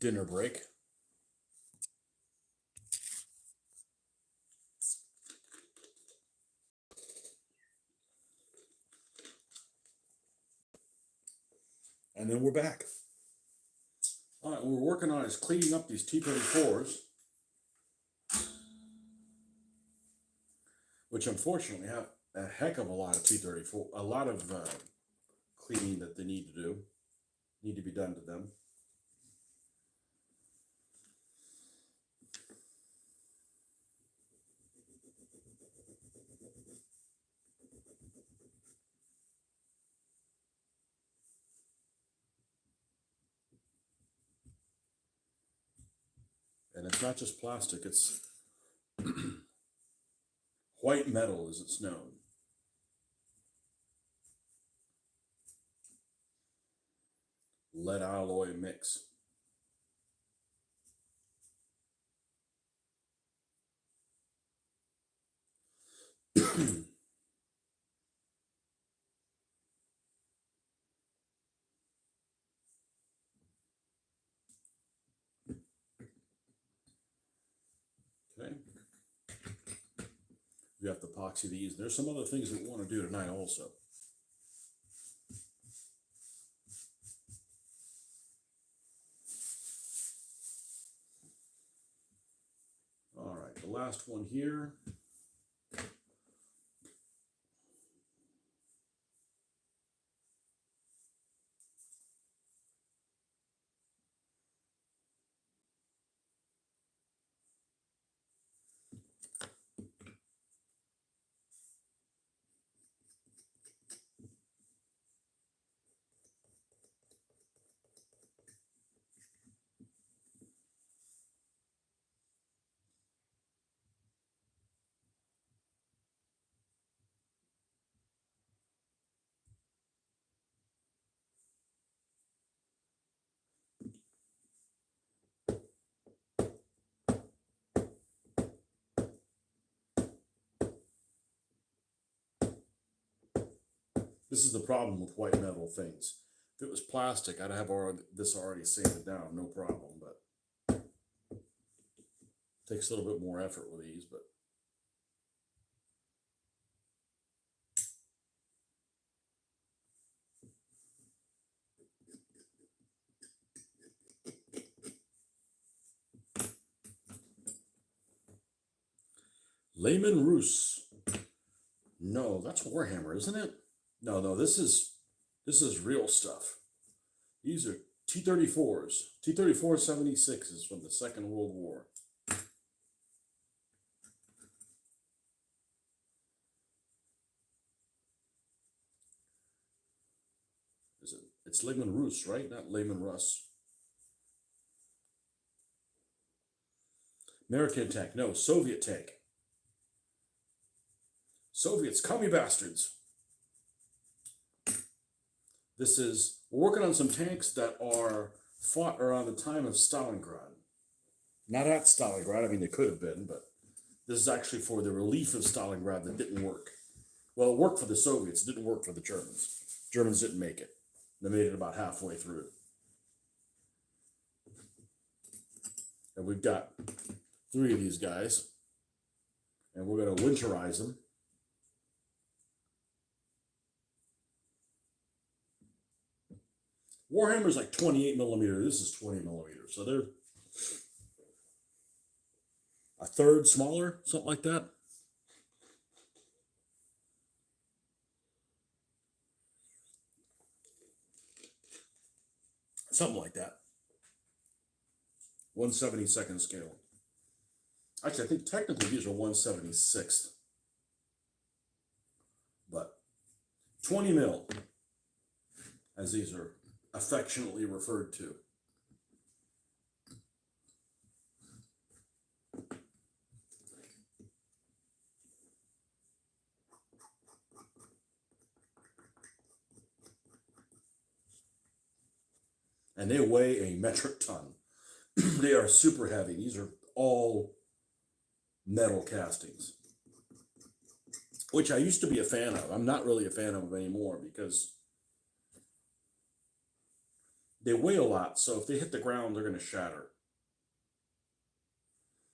dinner break. And then we're back. All right, what we're working on is cleaning up these T-34s, which unfortunately have a heck of a lot of T-34, a lot of cleaning that they need to be done to them. And it's not just plastic, it's white metal as it's known. Lead alloy mix. Okay. You have to epoxy these. There's some other things that we want to do tonight also. All right, the last one here. This is the problem with white metal things. If it was plastic, I'd have this already sanded down, no problem, but it takes a little bit more effort with these, but Lehman Roos. No, that's Warhammer, isn't it? No, this is real stuff. These are T-34s, T-34 76s from the Second World War. Is it? It's Lehman Roos, right? Not Lehman Russ. American tank. No, Soviet tank. Soviets, commie bastards. We're working on some tanks that are fought around the time of Stalingrad. Not at Stalingrad, I mean, they could have been, but this is actually for the relief of Stalingrad that didn't work. Well, it worked for the Soviets, it didn't work for the Germans. Germans didn't make it. They made it about halfway through. And we've got 3 of these guys, and we're going to winterize them. Warhammer's like 28 millimeter. This is 20 millimeter. So they're a third smaller, something like that. Something like that. 1/72nd scale. Actually, I think technically these are 1/76th. But 20 mil, as these are affectionately referred to. And they weigh a metric ton. They are super heavy. These are all metal castings, which I used to be a fan of. I'm not really a fan of them anymore because They weigh a lot, so if they hit the ground, they're going to shatter.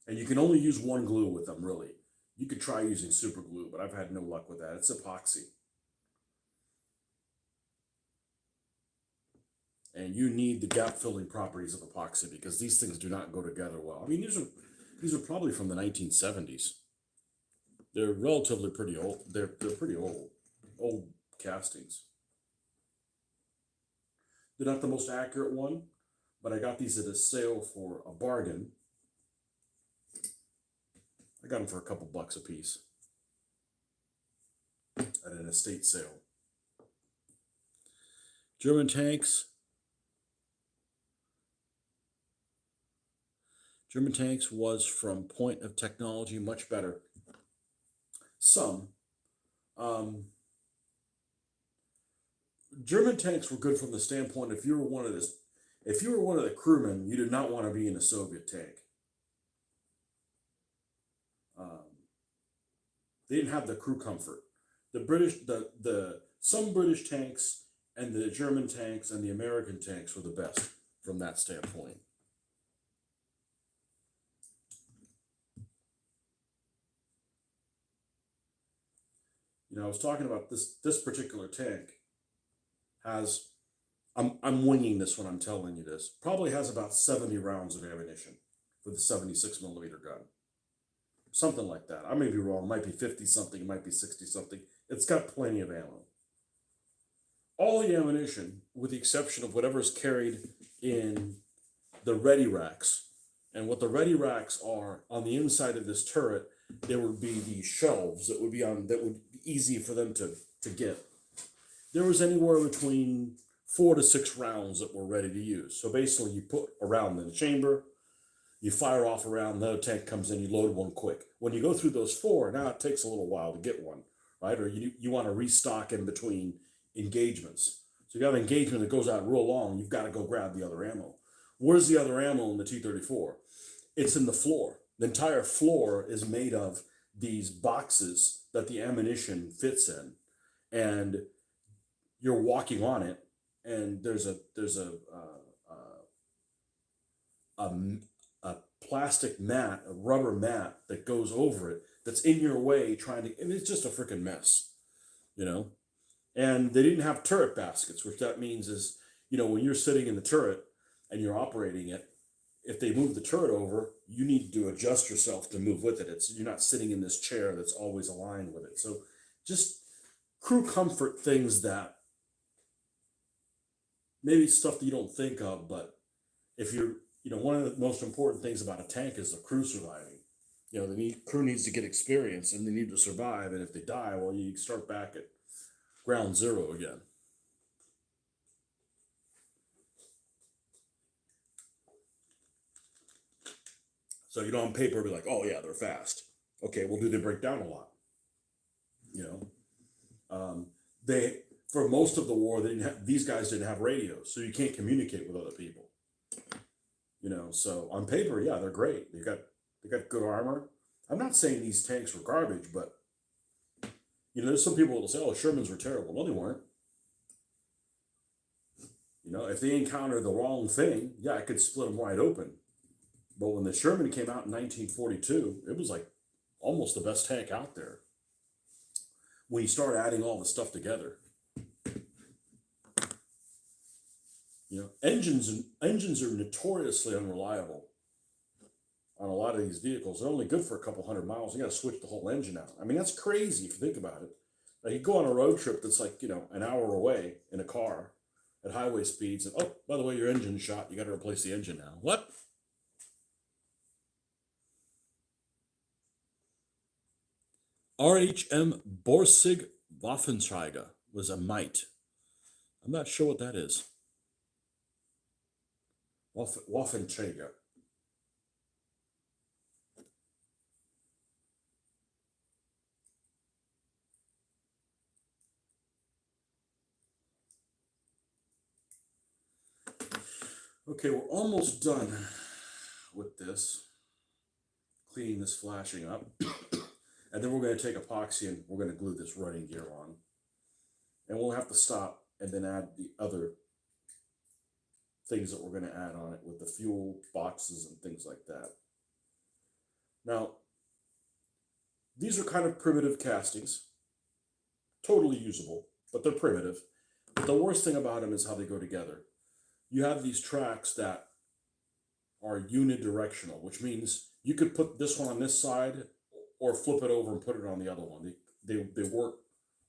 And you can only use one glue with them, really. You could try using super glue, but I've had no luck with that. It's epoxy. And you need the gap filling properties of epoxy because these things do not go together well. I mean, these are probably from the 1970s. They're relatively pretty old. They're pretty old castings. They're not the most accurate one, but I got these at a sale for a bargain. I got them for a couple bucks a piece at an estate sale. German tanks. German tanks was from point of technology much better. Some. Um, German tanks were good from the standpoint if you were one of the crewmen, you did not want to be in a Soviet tank. Um, they didn't have the crew comfort. The some British tanks and the German tanks and the American tanks were the best from that standpoint. You know, I was talking about this particular tank has I'm winging this when I'm telling you this. Probably has about 70 rounds of ammunition for the 76 millimeter gun. Something like that. I may be wrong. It might be 50 something. It might be 60 something. It's got plenty of ammo. All the ammunition, with the exception of whatever is carried in the ready racks. And what the ready racks are on the inside of this turret, there would be these shelves that would be easy for them to get. There was anywhere between 4 to 6 rounds that were ready to use. So basically, you put a round in the chamber, you fire off a round, another tank comes in, you load one quick. When you go through those 4, now it takes a little while to get one, right? Or you want to restock in between engagements. So you have an engagement that goes out real long, you've got to go grab the other ammo. Where's the other ammo in the T-34? It's in the floor. The entire floor is made of these boxes that the ammunition fits in. And you're walking on it, and there's a plastic mat, a rubber mat that goes over it that's in your way and it's just a freaking mess, you know? And they didn't have turret baskets, which that means is, you know, when you're sitting in the turret and you're operating it, if they move the turret over, you need to adjust yourself to move with it. You're not sitting in this chair that's always aligned with it. So just crew comfort things that maybe stuff that you don't think of, but if one of the most important things about a tank is the crew surviving. You know, crew needs to get experience and they need to survive. And if they die, well, you start back at ground zero again. So, you know, on paper, be like, oh yeah, they're fast. Okay, well, do they break down a lot? You know, they for most of the war, these guys didn't have radios, so you can't communicate with other people. You know, so on paper, yeah, they're great. They got good armor. I'm not saying these tanks were garbage, but you know, there's some people that'll say, "Oh, Shermans were terrible." No, they weren't. You know, if they encountered the wrong thing, yeah, I could split them wide open. But when the Sherman came out in 1942, it was like almost the best tank out there. When you start adding all the stuff together, you know, engines are notoriously unreliable on a lot of these vehicles. They're only good for a couple hundred miles. You got to switch the whole engine out. I mean, that's crazy if you think about it. Like you go on a road trip that's like, you know, an hour away in a car at highway speeds, and oh, by the way, your engine's shot. You got to replace the engine now. What? RHM Borsig Waffenträger was a mite. I'm not sure what that is. Waffenträger. Okay, we're almost done with this. Cleaning this flashing up. And then we're going to take epoxy and we're going to glue this running gear on. And we'll have to stop and then add the other things that we're going to add on it with the fuel boxes and things like that. Now, these are kind of primitive castings, totally usable, but they're primitive. But the worst thing about them is how they go together. You have these tracks that are unidirectional, which means you could put this one on this side or flip it over and put it on the other one. They work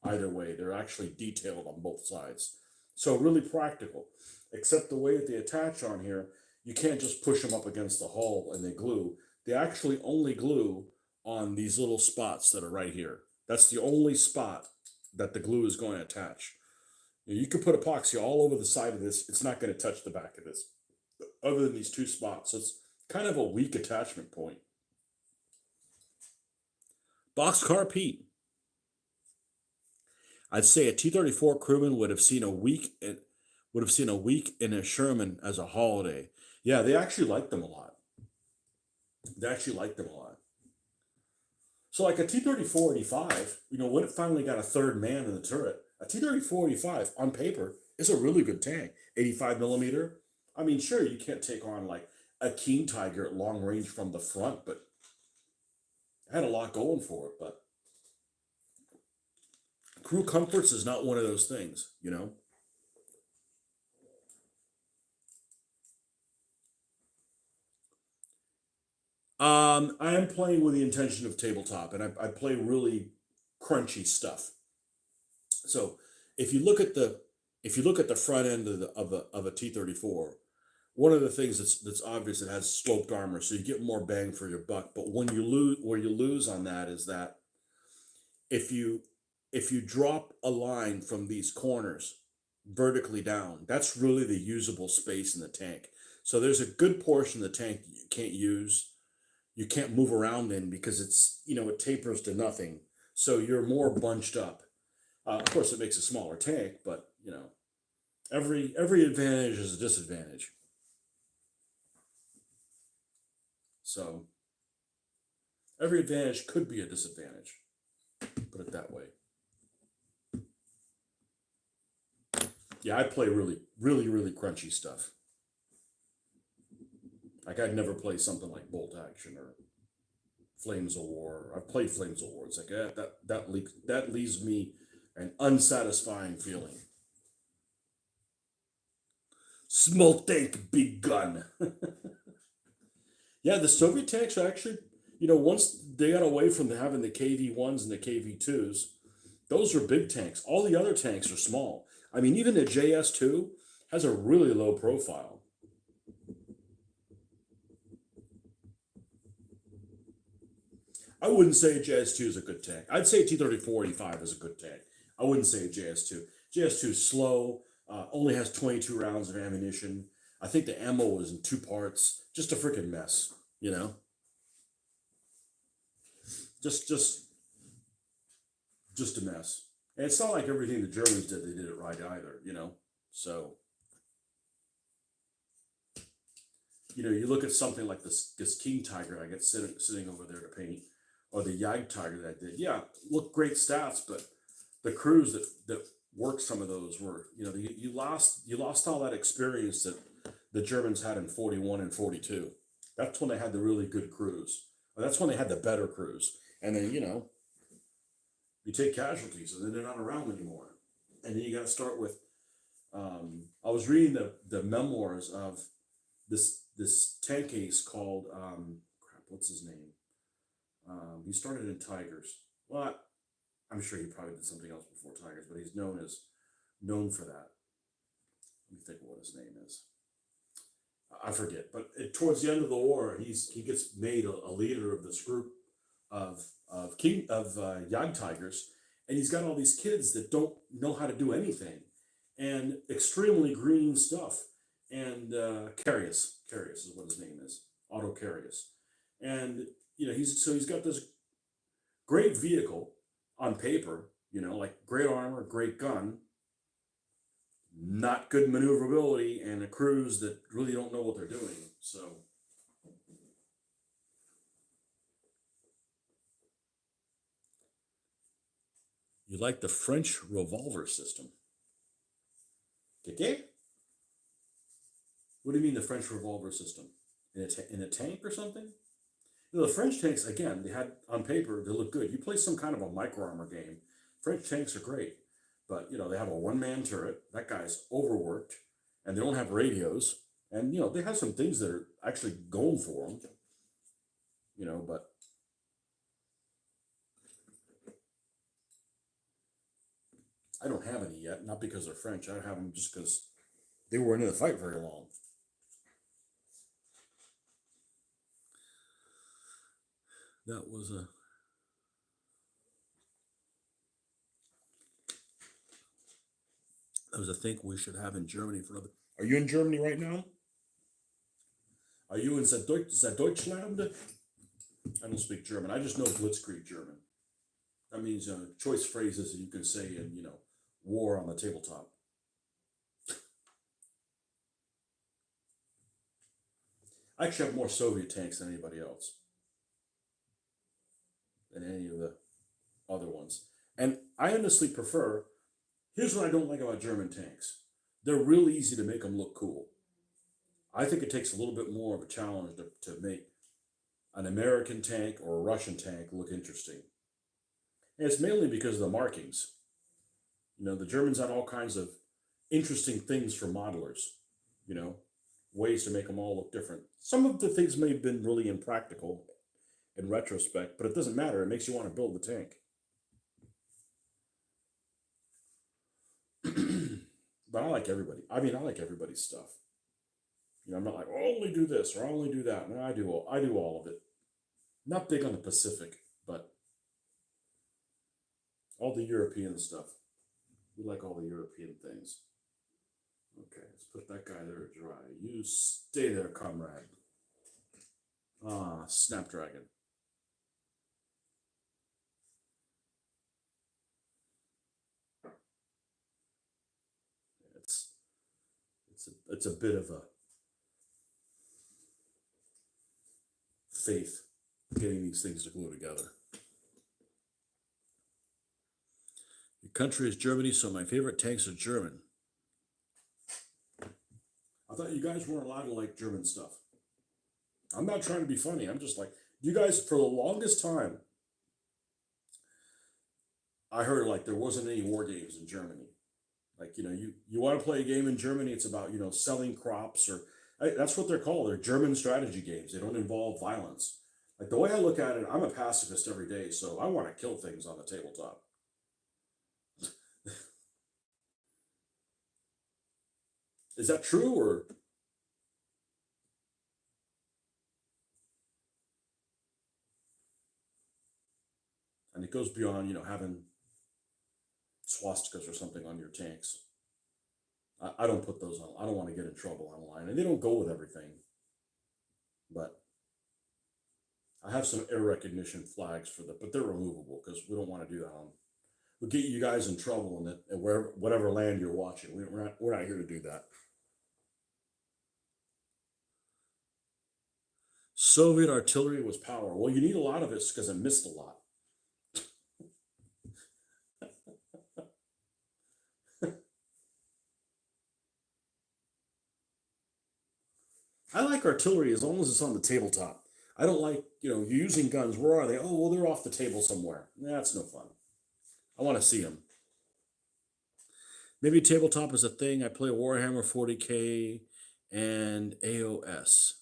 either way. They're actually detailed on both sides. So really practical, except the way that they attach on here, you can't just push them up against the hull and they glue. They actually only glue on these little spots that are right here. That's the only spot that the glue is going to attach. You could put epoxy all over the side of this. It's not going to touch the back of this, other than these two spots. So it's kind of a weak attachment point. Boxcar Pete. I'd say a T-34 crewman would have seen a week in a Sherman as a holiday. Yeah, they actually liked them a lot. So like a T-34-85, when it finally got a third man in the turret, a T-34-85 on paper is a really good tank. 85 millimeter. I mean, sure, you can't take on like a King Tiger at long range from the front, but it had a lot going for it. But crew comforts is not one of those things, I am playing with the intention of tabletop, and I play really crunchy stuff. So if you look at the front end of a T-34, one of the things that's obvious, it has sloped armor, so you get more bang for your buck. But when you lose, where you lose on that is that if you drop a line from these corners vertically down, that's really the usable space in the tank. So there's a good portion of the tank that you can't use, you can't move around in because it tapers to nothing. So you're more bunched up. Of course, it makes a smaller tank, but every advantage is a disadvantage. So every advantage could be a disadvantage. Put it that way. Yeah, I play really, really, really crunchy stuff. Like I'd never play something like Bolt Action or Flames of War. I've played Flames of War. It's like that leaves me an unsatisfying feeling. Small tank, big gun. Yeah, the Soviet tanks are actually, once they got away from having the KV-1s and the KV-2s, those are big tanks. All the other tanks are small. I mean, even the JS2 has a really low profile. I wouldn't say JS2 is a good tank. I'd say T-34-85 is a good tank. I wouldn't say JS2. JS2 is slow, only has 22 rounds of ammunition. I think the ammo was in two parts. Just a freaking mess, Just a mess. And it's not like everything the Germans did, they did it right either, So, you look at something like this King Tiger I get sitting over there to paint, or the Jag Tiger that I did. Yeah, look, great stats, but the crews that worked some of those were, you lost all that experience that the Germans had in 41 and 42. That's when they had the really good crews. Or that's when they had the better crews. And then, you take casualties and then they're not around anymore. And then you got to start with, I was reading the memoirs of this tank ace called, what's his name? He started in Tigers. Well, I'm sure he probably did something else before Tigers, but he's known for that. Let me think of what his name is. I forget, but towards the end of the war, he gets made a leader of this group of Jag Tigers, and he's got all these kids that don't know how to do anything, and extremely green stuff. And Carius is what his name is, Otto Carius, and he's got this great vehicle on paper, like great armor, great gun, not good maneuverability, and a crews that really don't know what they're doing. So you like the French revolver system? Okay. What do you mean the French revolver system? In a tank or something? You know, the French tanks, again, they had on paper, they look good. You play some kind of a micro armor game, French tanks are great. But, you know, they have a one-man turret. That guy's overworked, and they don't have radios. And, you know, they have some things that are actually going for them, you know, but I don't have any yet. Not because they're French. I have them just because they weren't in the fight very long. That was a thing we should have in Germany for another. Are you in Germany right now? Are you in Deutschland? I don't speak German. I just know Blitzkrieg German. That means choice phrases that you can say in, you know, war on the tabletop. I actually have more Soviet tanks than anybody else, than any of the other ones. And I honestly prefer, here's what I don't like about German tanks. They're real easy to make them look cool. I think it takes a little bit more of a challenge to make an American tank or a Russian tank look interesting. And it's mainly because of the markings. You know, the Germans had all kinds of interesting things for modelers, you know, ways to make them all look different. Some of the things may have been really impractical in retrospect, but it doesn't matter. It makes you want to build the tank. But I like everybody. I mean, I like everybody's stuff. You know, I'm not like, oh, only do this or only do that. No, I do all of it. Not big on the Pacific, but all the European stuff. We like all the European things. Okay, let's put that guy there to dry. You stay there, comrade. Ah, Snapdragon. It's it's a bit of a faith getting these things to glue together. Your country is Germany, so my favorite tanks are German. I thought you guys weren't allowed to like German stuff. I'm not trying to be funny. I'm just like, you guys, for the longest time, I heard like there wasn't any war games in Germany. Like, you know, you want to play a game in Germany, it's about, you know, selling crops or that's what they're called. They're German strategy games. They don't involve violence. Like the way I look at it, I'm a pacifist every day, so I want to kill things on the tabletop. Is that true or and it goes beyond, you know, having swastikas or something on your tanks. I don't put those on. I don't want to get in trouble online, and they don't go with everything. But I have some air recognition flags for that, but they're removable because we don't want to do that on. We'll get you guys in trouble in that wherever whatever land you're watching. We're not here to do that. Soviet artillery was power. Well, you need a lot of it because it missed a lot. I like artillery as long as it's on the tabletop. I don't like, you know, you're using guns. Where are they? Oh, well, they're off the table somewhere. That's no fun. I want to see them. Maybe tabletop is a thing. I play Warhammer 40K and AOS.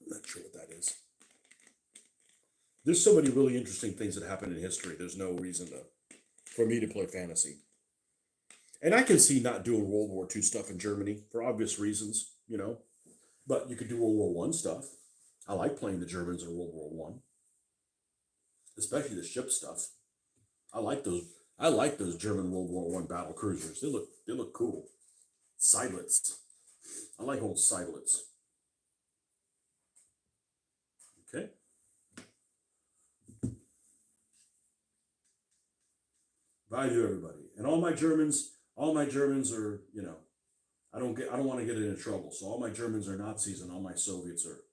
I'm not sure what that is. There's so many really interesting things that happen in history. There's no reason for me to play fantasy. And I can see not doing World War II stuff in Germany for obvious reasons, you know. But you could do World War One stuff. I like playing the Germans in World War One, especially the ship stuff. I like those. I like those German World War One battle cruisers. They look cool. Seidlitz. I like old Seidlitz. Okay. Value everybody, and all my Germans are, you know, I don't want to get into trouble. So all my Germans are Nazis, and all my Soviets are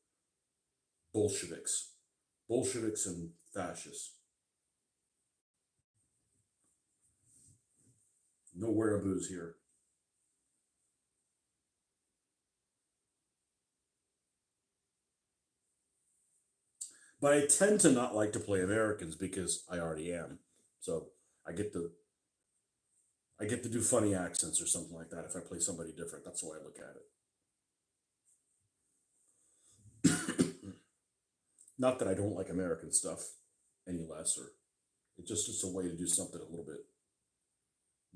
Bolsheviks, Bolsheviks and fascists. No wearaboos here. But I tend to not like to play Americans because I already am. So I get to I get to do funny accents or something like that if I play somebody different. That's the way I look at it. Not that I don't like American stuff any less, or it's a way to do something a little bit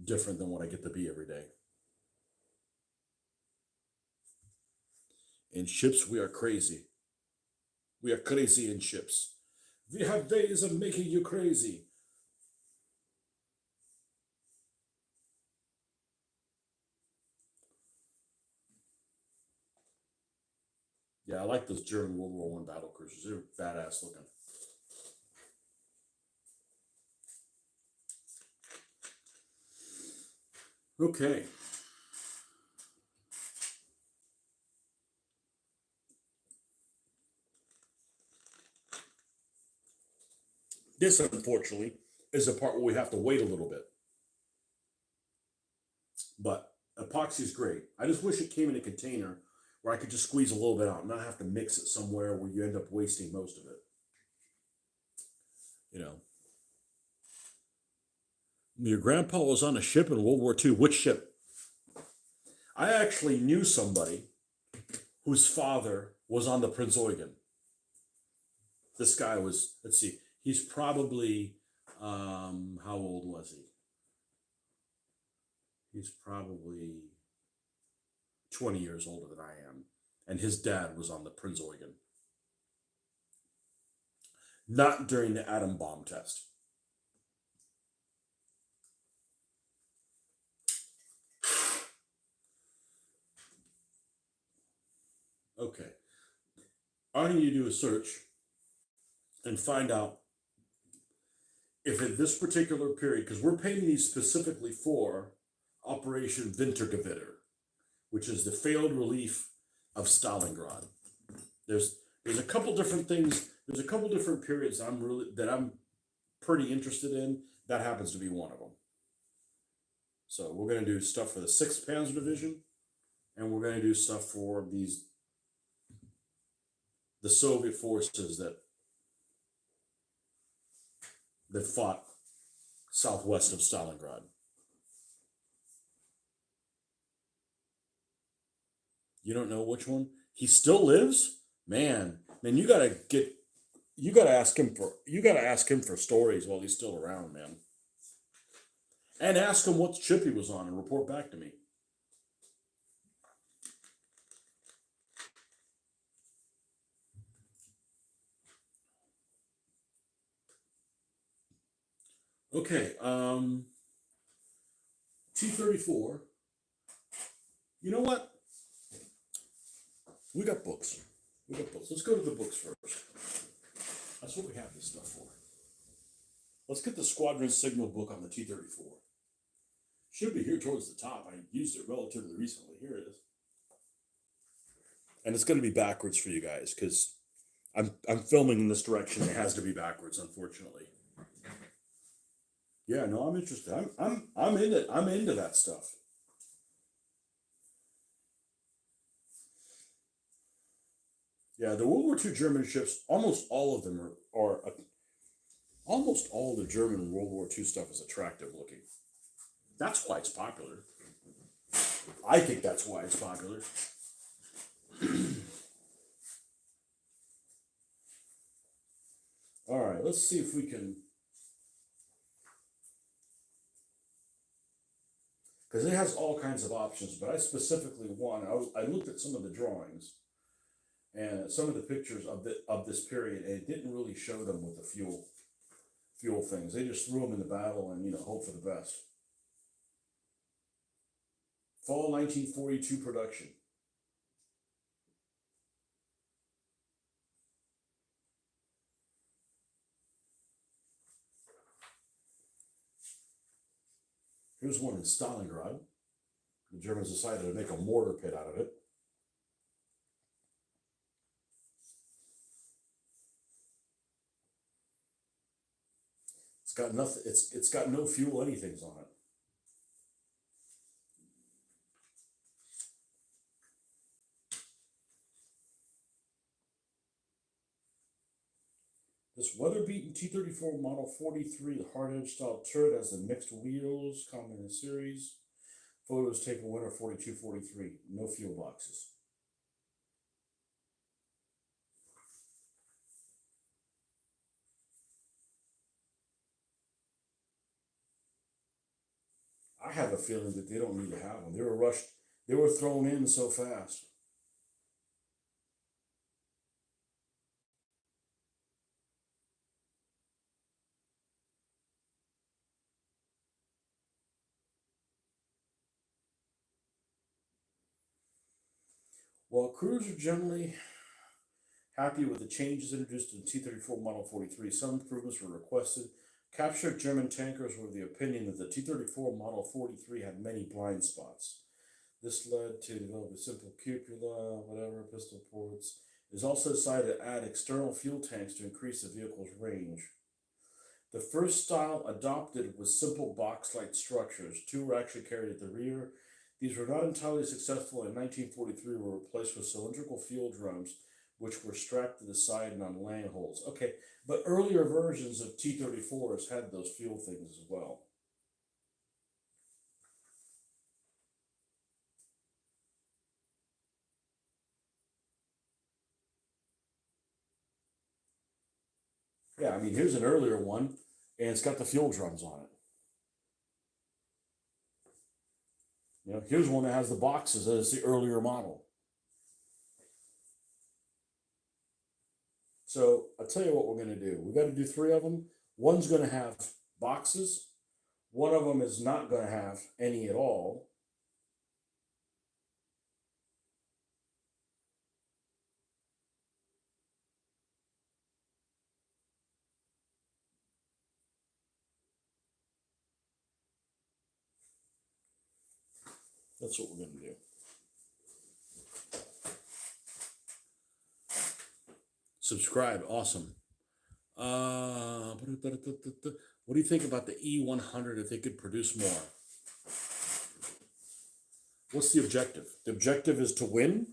different than what I get to be every day. In ships, we are crazy. We are crazy in ships. We have ways of making you crazy. Yeah, I like those German World War One battle cruisers. They're badass looking. Okay. This, unfortunately, is the part where we have to wait a little bit. But epoxy is great. I just wish it came in a container where I could just squeeze a little bit out and not have to mix it somewhere where you end up wasting most of it. You know, your grandpa was on a ship in World War II. Which ship? I actually knew somebody whose father was on the Prince Eugen. This guy was, let's see, he's probably, how old was he? He's probably 20 years older than I am. And his dad was on the Prince Eugen. Not during the atom bomb test. Okay. All you need to do is search and find out if in this particular period, because we're painting these specifically for Operation Wintergewitter, which is the failed relief of Stalingrad. There's a couple different things. There's a couple different periods I'm pretty interested in. That happens to be one of them. So we're going to do stuff for the Sixth Panzer Division, and we're going to do stuff for the Soviet forces that fought southwest of Stalingrad. You don't know which one? He still lives? Man, you gotta ask him for stories while he's still around, man. And ask him what ship he was on and report back to me. Okay, T-34. You know what? We got books. We got books. Let's go to the books first. That's what we have this stuff for. Let's get the Squadron Signal book on the T-34. Should be here towards the top. I used it relatively recently. Here it is. And it's going to be backwards for you guys because I'm filming in this direction. It has to be backwards, unfortunately. Yeah, no, I'm interested. I'm into that stuff. Yeah, the World War II German ships, almost all of them are almost all the German World War II stuff is attractive looking. That's why it's popular. I think that's why it's popular. All right, let's see if we can, because it has all kinds of options, but I specifically want. I looked at some of the drawings and some of the pictures of this period, and it didn't really show them with the fuel things. They just threw them in the battle and hope for the best. Fall 1942 production. Here's one in Stalingrad. The Germans decided to make a mortar pit out of it. It's got nothing. It's got no fuel anything's on it. This weather-beaten T-34 Model 43 hard-edge style turret has the mixed wheels, common in the series. Photos taken winter 42-43. No fuel boxes. I have a feeling that they don't need to have them. They were rushed. They were thrown in so fast. While crews are generally happy with the changes introduced to the T-34 Model 43, some improvements were requested. Captured German tankers were of the opinion that the T-34 Model 43 had many blind spots. This led to develop a simple cupola, whatever, pistol ports. It is also decided to add external fuel tanks to increase the vehicle's range. The first style adopted was simple box-like structures. Two were actually carried at the rear. These were not entirely successful. In 1943, were replaced with cylindrical fuel drums, which were strapped to the side and on land holes. Okay, but earlier versions of T-34s had those fuel things as well. Yeah, I mean, here's an earlier one, and it's got the fuel drums on it. Here's one that has the boxes. That is the earlier model. So I'll tell you what we're going to do. We've got to do three of them. One's going to have boxes. One of them is not going to have any at all. That's what we're going to do. Subscribe. Awesome. What do you think about the E100 if they could produce more? What's the objective? The objective is to win.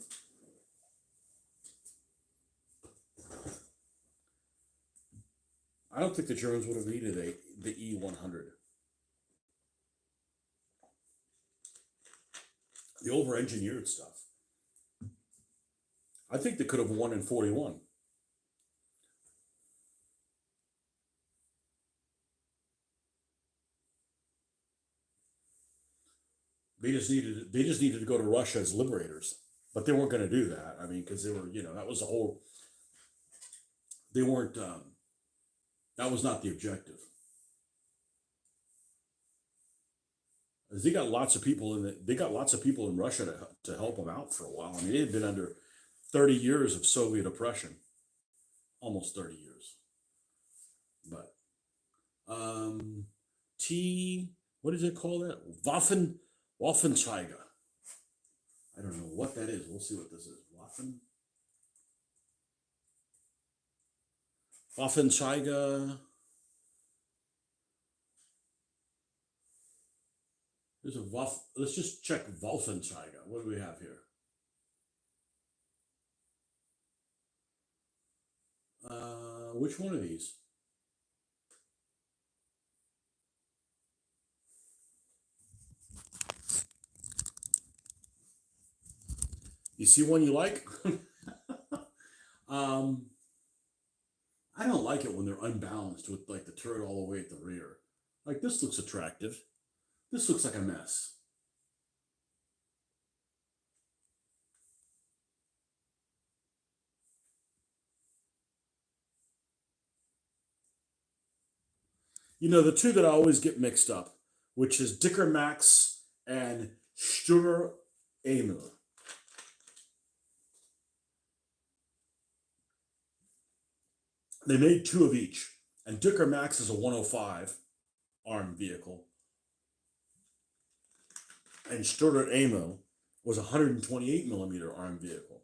I don't think the Germans would have needed the E100. The over-engineered stuff. I think they could have won in 41. They just needed to go to Russia as liberators, but they weren't going to do that. I mean, because they were, that was the whole. They weren't. That was not the objective. As they got lots of people they got lots of people in Russia to help them out for a while. I mean, they had been under 30 years of Soviet oppression, almost 30 years. But what does it call that? Waffenscheiger. I don't know what that is. We'll see what this is. Waffenscheiger. There's a Let's just check Waffenscheiger. What do we have here? Which one of these? You see one you like? I don't like it when they're unbalanced with like the turret all the way at the rear. Like this looks attractive. This looks like a mess. The two that I always get mixed up, which is Dicker Max and Sturr Emil. They made two of each, and Dicker Max is a 105 armed vehicle, and Sturr Emil was a 128 millimeter armed vehicle.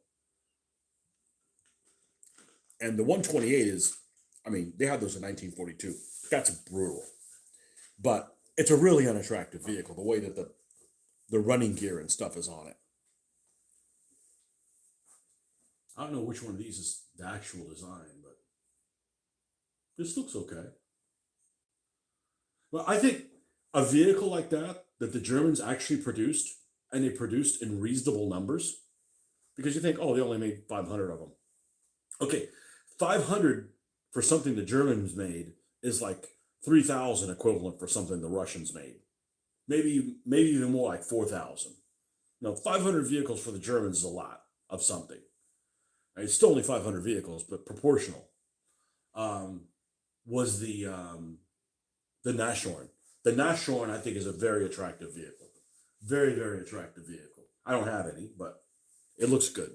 And the 128 is, I mean, they had those in 1942. That's brutal, but it's a really unattractive vehicle. The way that the running gear and stuff is on it. I don't know which one of these is the actual design, but This looks okay. Well, I think a vehicle like that the Germans actually produced, and they produced in reasonable numbers, because you think, oh, they only made 500 of them. Okay, 500 for something the Germans made is like 3,000 equivalent for something the Russians made. Maybe even more, like 4,000. 500 vehicles for the Germans is a lot of something. It's still only 500 vehicles, but proportional. Um, was the Nashorn. The Nashorn, I think, is a very attractive vehicle. Very, very attractive vehicle. I don't have any, but it looks good.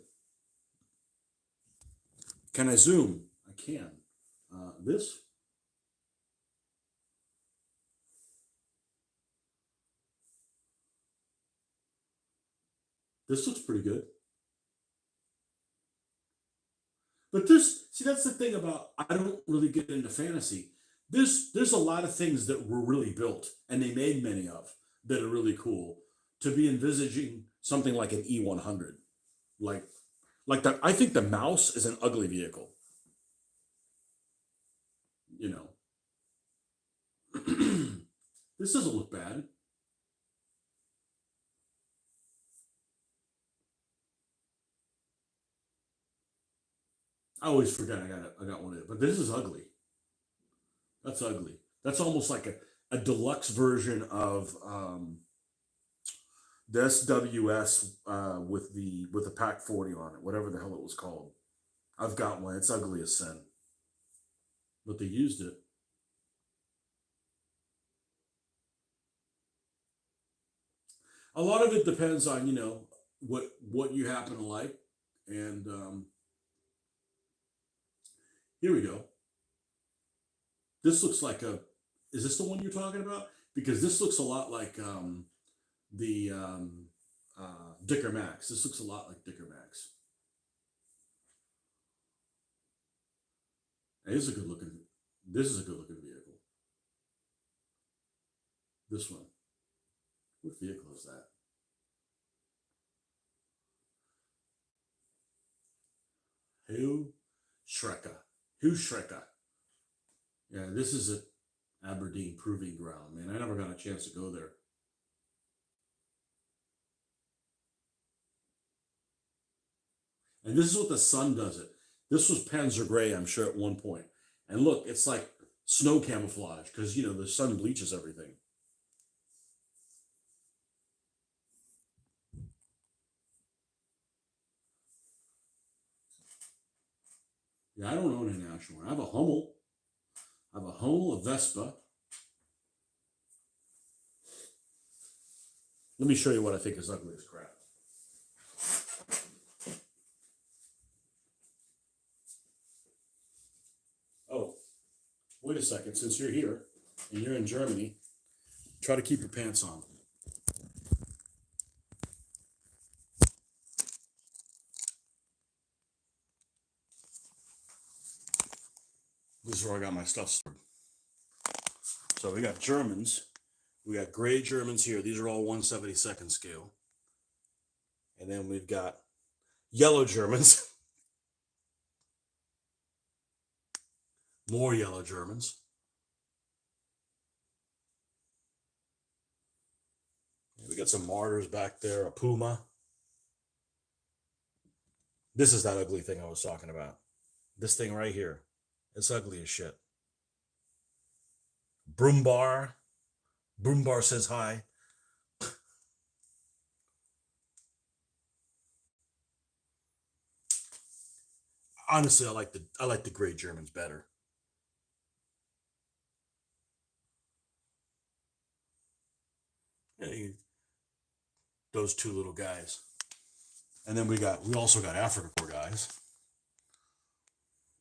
Can I zoom? I can. This? This looks pretty good. But see, that's the thing about, I don't really get into fantasy. There's a lot of things that were really built, and they made many of, that are really cool. To be envisaging something like an E100, like that. I think the Mouse is an ugly vehicle. You know, this doesn't look bad. I always forget I got one of it, but this is ugly. That's ugly. That's almost like a deluxe version of the SWS with the Pack 40 on it, whatever the hell it was called. I've got one. It's ugly as sin, but they used it. A lot of it depends on what you happen to like, and here we go. This looks like a. Is this the one you're talking about? Because this looks a lot like the Dicker Max. This looks a lot like Dicker Max. It is a good looking. This is a good looking vehicle. This one. What vehicle is that? Who Shreka? Who Shreka? Yeah, this is at Aberdeen Proving Ground. Man, I never got a chance to go there. And this is what the sun does it. This was Panzer Gray, I'm sure, at one point. And look, it's like snow camouflage because the sun bleaches everything. Yeah, I don't own a national. I have a Hummel. I have a Hummel, a Vespa. Let me show you what I think is ugly as crap. Oh, wait a second. Since you're here and you're in Germany, try to keep your pants on. This is where I got my stuff stored. So we got Germans. We got gray Germans here. These are all 1/72nd scale. And then we've got yellow Germans. More yellow Germans. We got some martyrs back there, a Puma. This is that ugly thing I was talking about. This thing right here. It's ugly as shit. Broombar. Broombar says hi. Honestly, I like the gray Germans better. Yeah, those two little guys. And then we also got Africa Corps guys.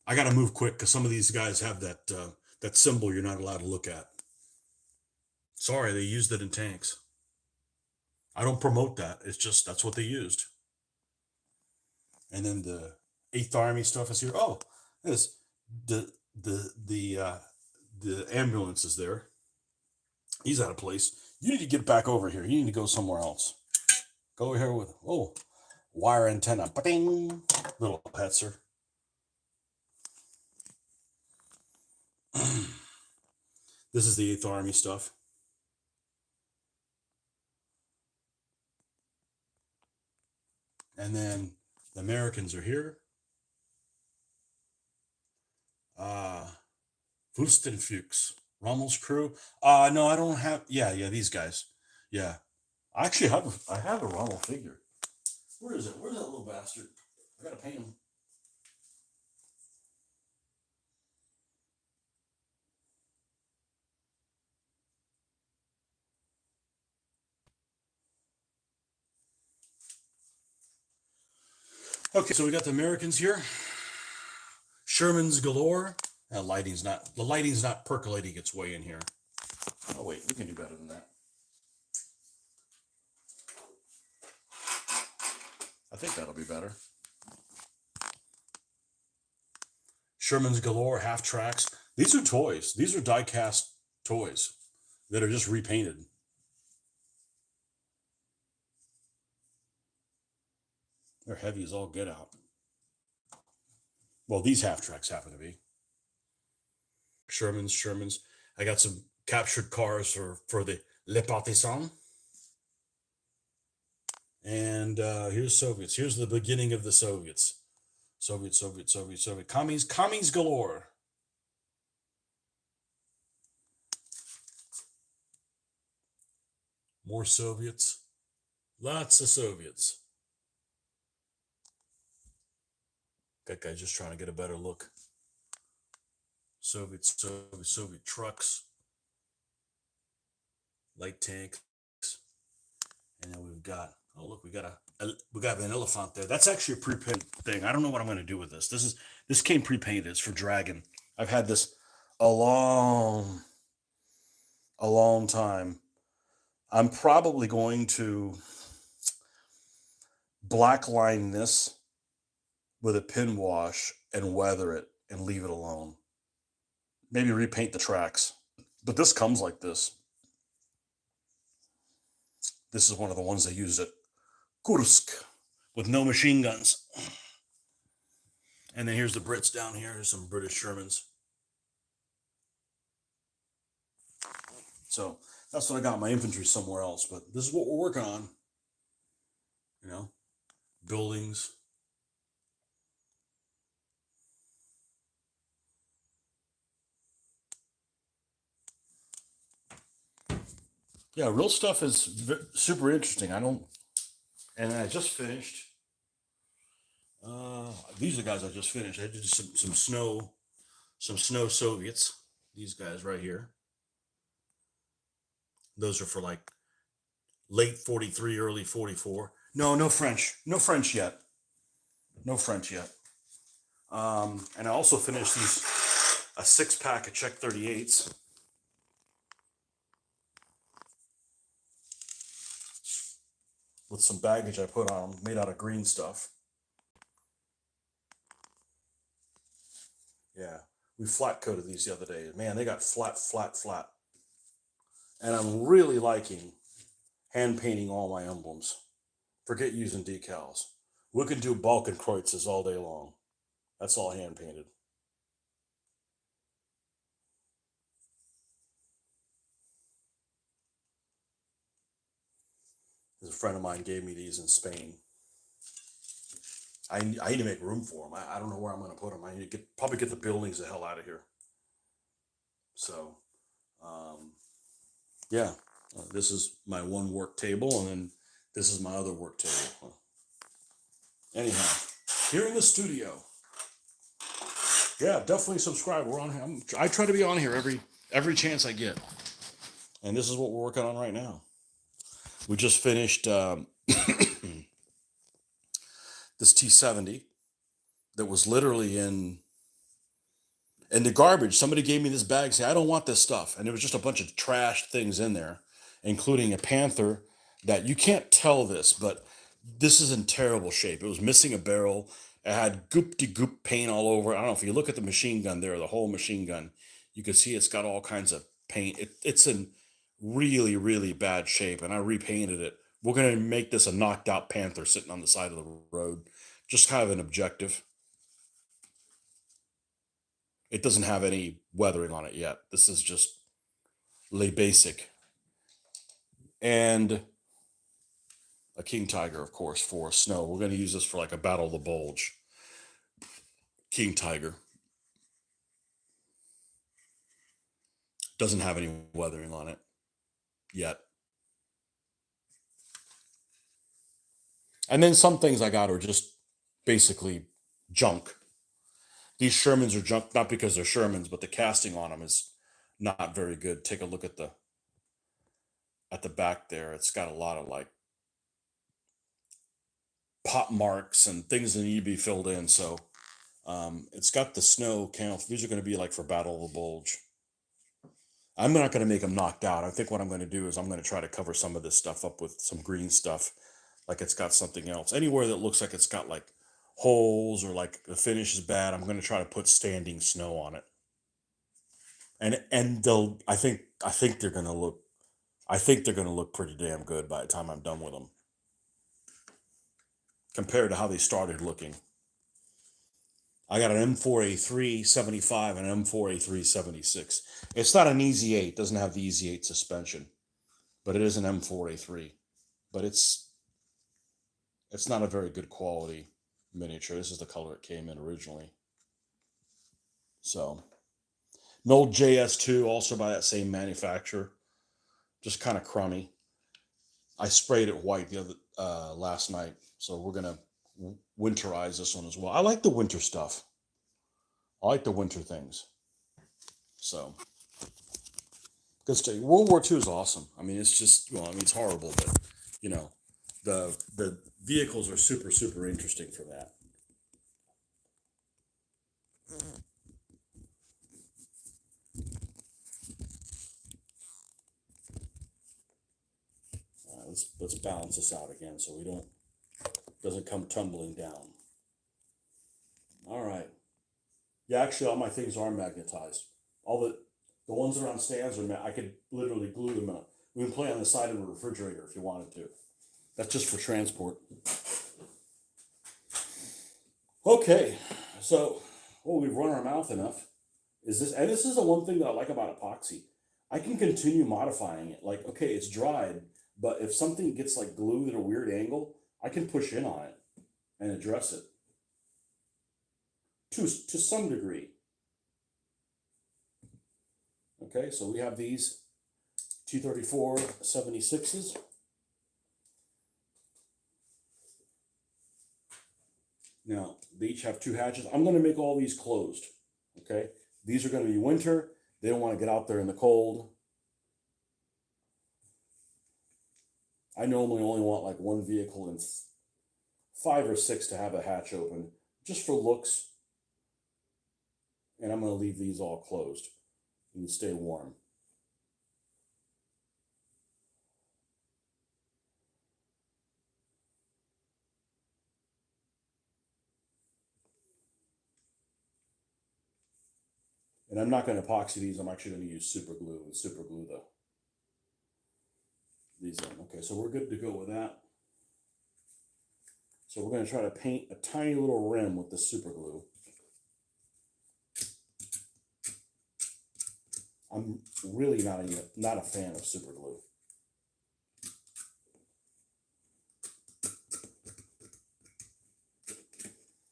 I got to move quick because some of these guys have that symbol you're not allowed to look at. Sorry, they used it in tanks. I don't promote that. It's just that's what they used. And then the Eighth Army stuff is here. Oh, this the the ambulance is there. He's out of place. You need to get back over here. You need to go somewhere else. Go over here with wire antenna. Ba-ding! Little Hetzer. This is the 8th Army stuff. And then the Americans are here. Fuchs, Rommel's crew. No, I don't have. Yeah, these guys. Yeah, I actually have a Rommel figure. Where is it? Where's that little bastard? I gotta paint him. Okay, so we got the Americans here. Shermans galore. The lighting's not percolating its way in here. Oh wait, we can do better than that. I think that'll be better. Sherman's galore, half tracks. These are toys. These are die-cast toys that are just repainted. They're heavy as all get out. Well, these half tracks happen to be. Sherman's. I got some captured cars for the Le Partisan. And here's Soviets. Here's the beginning of the Soviets. Soviet. Commies galore. More Soviets. Lots of Soviets. That guy's just trying to get a better look. Soviet trucks. Light tanks. And then we've got, oh look, we got an elephant there. That's actually a pre-painted thing. I don't know what I'm going to do with this. This came pre-painted. It's for Dragon. I've had this a long time. I'm probably going to black line this with a pin wash and weather it and leave it alone. Maybe repaint the tracks. But this comes like this. This is one of the ones they used at Kursk with no machine guns. And then here's the Brits down here. Here's some British Shermans. So that's what I got my infantry somewhere else. But this is what we're working on. You know, buildings. Yeah, real stuff is super interesting. And I just finished. These are the guys I just finished. I did some snow Soviets. These guys right here. Those are for like late 43, early 44. No French. No French yet. And I also finished a 6-pack of Czech 38s. With some baggage I put on them, made out of green stuff. Yeah, we flat coated these the other day. Man, they got flat. And I'm really liking hand painting all my emblems. Forget using decals. We can do Balkenkreuzes all day long. That's all hand painted. A friend of mine gave me these in Spain. I need to make room for them. I don't know where I'm going to put them. I need to probably get the buildings the hell out of here. So, yeah, this is my one work table, and then this is my other work table. Anyhow, here in the studio. Yeah, definitely subscribe. We're on here. I try to be on here every chance I get, and this is what we're working on right now. We just finished this T70 that was literally in the garbage. Somebody gave me this bag, say, I don't want this stuff. And there was just a bunch of trash things in there, including a Panther that you can't tell this, but this is in terrible shape. It was missing a barrel. It had goop paint all over. I don't know if you look at the machine gun there, the whole machine gun, you can see it's got all kinds of paint. It's in really bad shape, and I repainted it. We're going to make this a knocked out Panther sitting on the side of the road. Just kind of an objective. It doesn't have any weathering on it yet. This is just lay basic. And a king tiger, of course, for snow. We're going to use this for like a battle of the bulge. King tiger. Doesn't have any weathering on it yet. And then some things I got are just basically junk. These Shermans are junk, not because they're Shermans, but the casting on them is not very good. Take a look at the back there. It's got a lot of like pop marks and things that need to be filled in. So it's got the snow count. These are going to be like for Battle of the Bulge. I'm not going to make them knocked out. I think what I'm going to do is I'm going to try to cover some of this stuff up with some green stuff, like it's got something else. Anywhere that looks like it's got like holes or like the finish is bad, I'm going to try to put standing snow on it. And they'll I think they're going to look pretty damn good by the time I'm done with them compared to how they started looking. I got an M4A3 75 and an M4A3 76. It's not an Easy 8, doesn't have the Easy 8 suspension, but it is an M4A3. But it's not a very good quality miniature. This is the color it came in originally. So, an old JS2, also by that same manufacturer, just kind of crummy. I sprayed it white the other last night, so we're gonna winterize this one as well. I like the winter stuff. I like the winter things. So, good stuff. World War II is awesome. I mean, it's just it's horrible, but you know, the vehicles are super interesting for that. Let's balance this out again so we doesn't come tumbling down. All right. Yeah, actually, all my things are magnetized. All the ones that are on stands are. I could literally glue them up. We can play on the side of a refrigerator if you wanted to. That's just for transport. Okay, so we've run our mouth enough. This is the one thing that I like about epoxy. I can continue modifying it. Like, okay, it's dried, but if something gets like glued at a weird angle, I can push in on it and address it to some degree. Okay, so we have these T34 76s. Now, they each have two hatches. I'm going to make all these closed. Okay, these are going to be winter. They don't want to get out there in the cold. I normally only want like one vehicle and 5 or 6 to have a hatch open, just for looks. And I'm going to leave these all closed. You can stay warm. And I'm not going to epoxy these. I'm actually going to use super glue and super glue these in. Okay, so we're good to go with that. So we're going to try to paint a tiny little rim with the super glue. I'm really not a fan of super glue.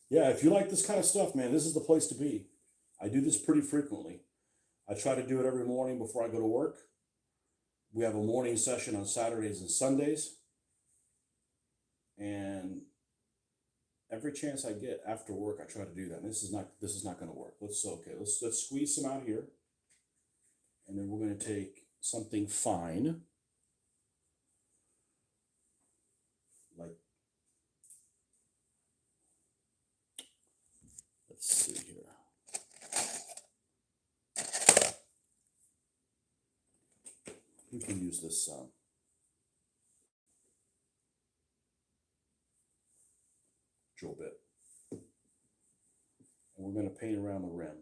Yeah, if you like this kind of stuff, man, this is the place to be. I do this pretty frequently. I try to do it every morning before I go to work. We have a morning session on Saturdays and Sundays. And every chance I get after work, I try to do that. And this is not going to work. Let's squeeze some out here. And then we're going to take something fine, like, let's see here. We can use this drill bit. And we're going to paint around the rim.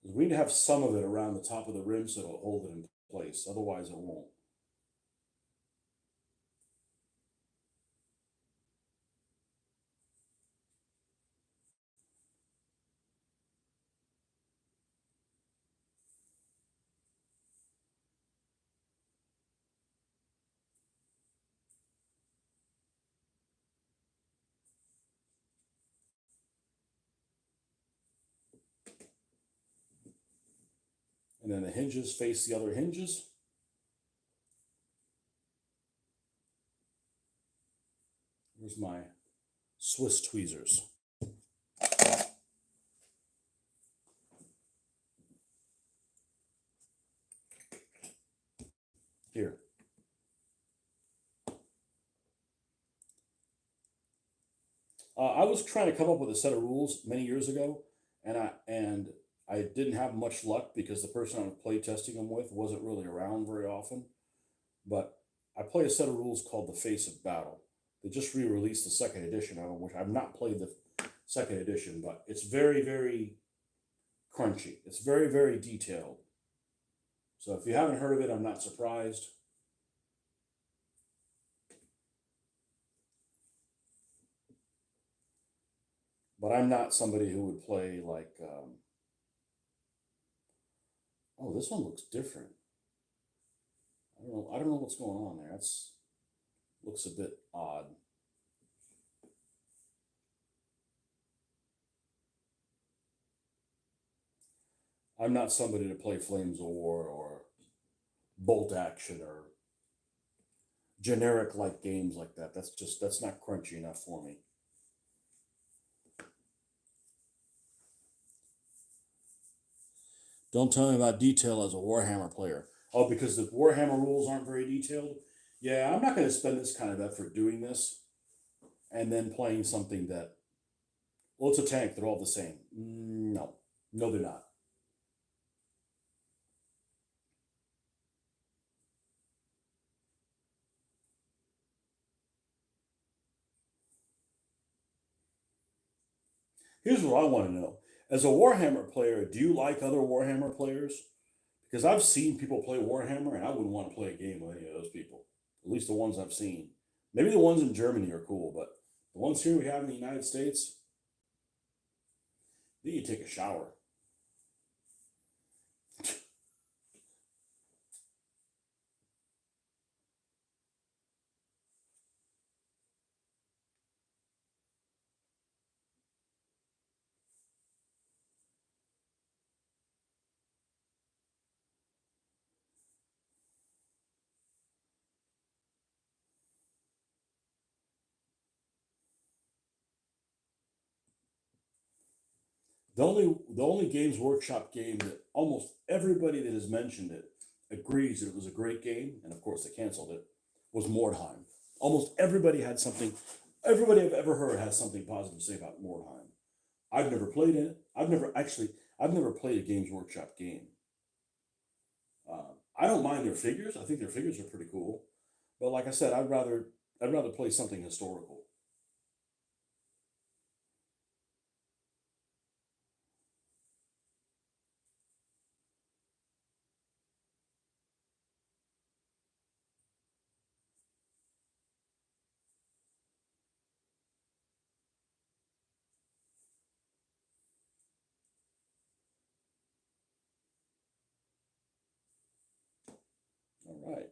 We need to have some of it around the top of the rim so it'll hold it in place. Otherwise, it won't. And then the hinges face the other hinges. Here's my Swiss tweezers. Here. I was trying to come up with a set of rules many years ago, and I didn't have much luck because the person I was play testing them with wasn't really around very often. But I play a set of rules called the Face of Battle. They just re-released the second edition of them, which I've not played the second edition, but it's very, very crunchy. It's very, very detailed. So if you haven't heard of it, I'm not surprised. But I'm not somebody who would play like, oh, this one looks different. I don't know. I don't know what's going on there. That's looks a bit odd. I'm not somebody to play Flames of War or Bolt Action or generic like games like that. That's not crunchy enough for me. Don't tell me about detail as a Warhammer player. Oh, because the Warhammer rules aren't very detailed? Yeah, I'm not going to spend this kind of effort doing this and then playing something that, well, it's a tank. They're all the same. No, no, they're not. Here's what I want to know. As a Warhammer player, do you like other Warhammer players? Because I've seen people play Warhammer and I wouldn't want to play a game with any of those people. At least the ones I've seen. Maybe the ones in Germany are cool, but the ones here we have in the United States, then you take a shower. The only Games Workshop game that almost everybody that has mentioned it agrees that it was a great game, and of course they canceled it, was Mordheim. Almost everybody had something. Everybody I've ever heard has something positive to say about Mordheim. I've never played it. I've never played a Games Workshop game. I don't mind their figures. I think their figures are pretty cool. But like I said, I'd rather play something historical. All right.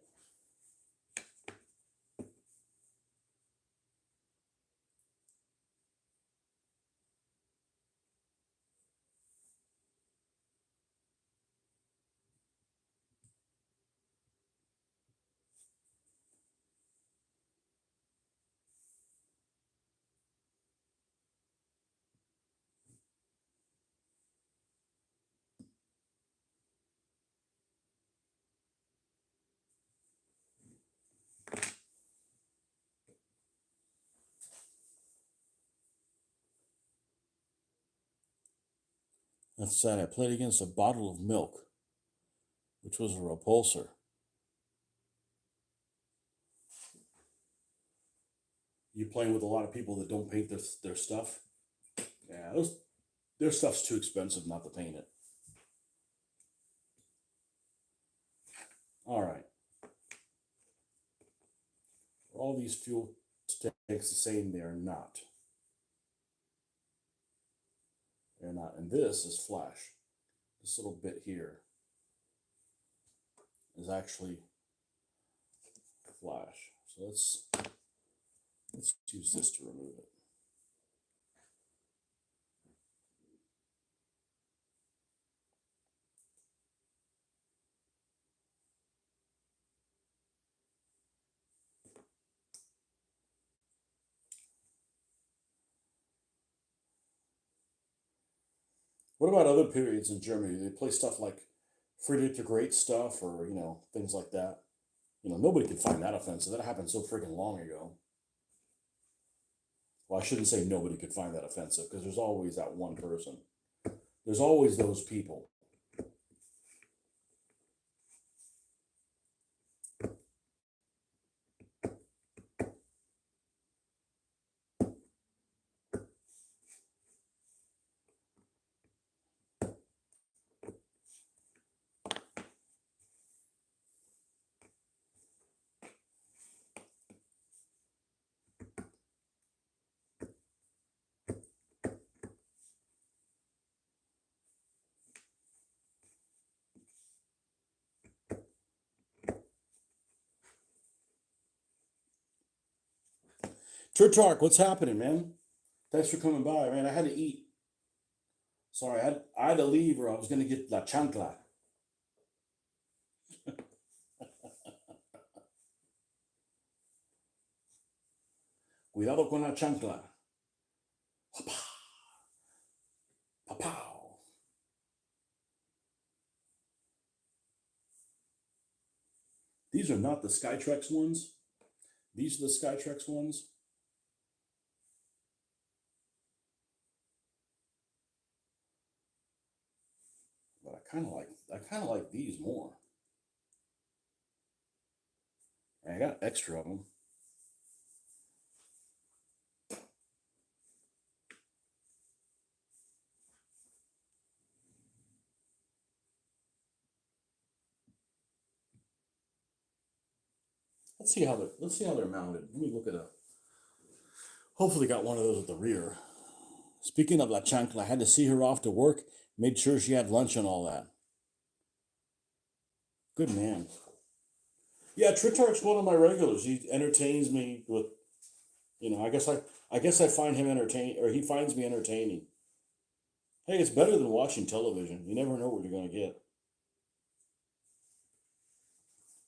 That's sad. I played against a bottle of milk, which was a repulsor. You playing with a lot of people that don't paint their stuff. Yeah, their stuff's too expensive not to paint it. All right. Are all these fuel tanks the same? They are not. They're not. And this is flash. This little bit here is actually flash. So let's use this to remove it. What about other periods in Germany? Do they play stuff like Friedrich the Great stuff, or things like that? Nobody could find that offensive. That happened so freaking long ago. Well, I shouldn't say nobody could find that offensive, because there's always that one person. There's always those people. Turtark, what's happening, man? Thanks for coming by, man. I had to eat. Sorry, I had to leave, or I was going to get la chancla. Cuidado con la chancla. Pow. These are not the Skytrex ones. These are the Skytrex ones. But I kind of like these more. And I got extra of them. Let's see how they're mounted. Let me look it up. Hopefully got one of those at the rear. Speaking of La Chancla, I had to see her off to work, made sure she had lunch and all that. Good man. Yeah, Tritarch's one of my regulars. He entertains me with, I guess I find him entertaining, or he finds me entertaining. Hey, it's better than watching television. You never know what you're going to get.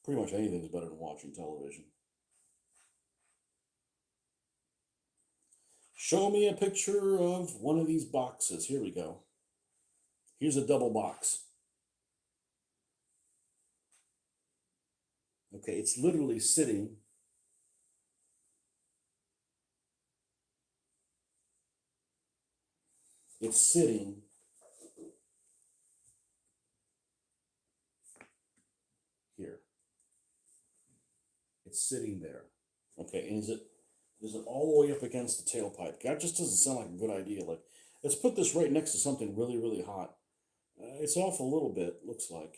Pretty much anything's better than watching television. Show me a picture of one of these boxes. Here we go. Here's a double box. Okay, it's literally sitting. It's sitting here. It's sitting there. Okay, and is it all the way up against the tailpipe? That just doesn't sound like a good idea. Like, let's put this right next to something really, really hot. It's off a little bit, looks like.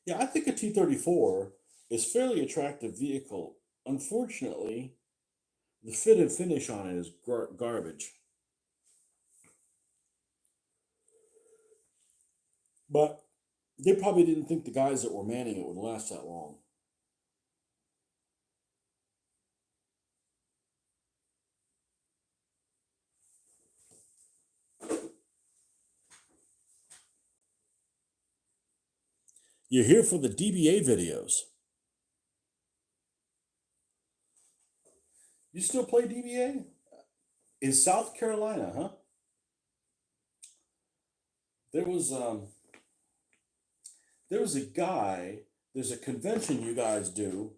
Yeah, I think a T-34 is a fairly attractive vehicle. Unfortunately, the fit and finish on it is garbage. But they probably didn't think the guys that were manning it would last that long. You're here for the DBA videos. You still play DBA? In South Carolina, huh? There was um there was a guy, there's a convention you guys do,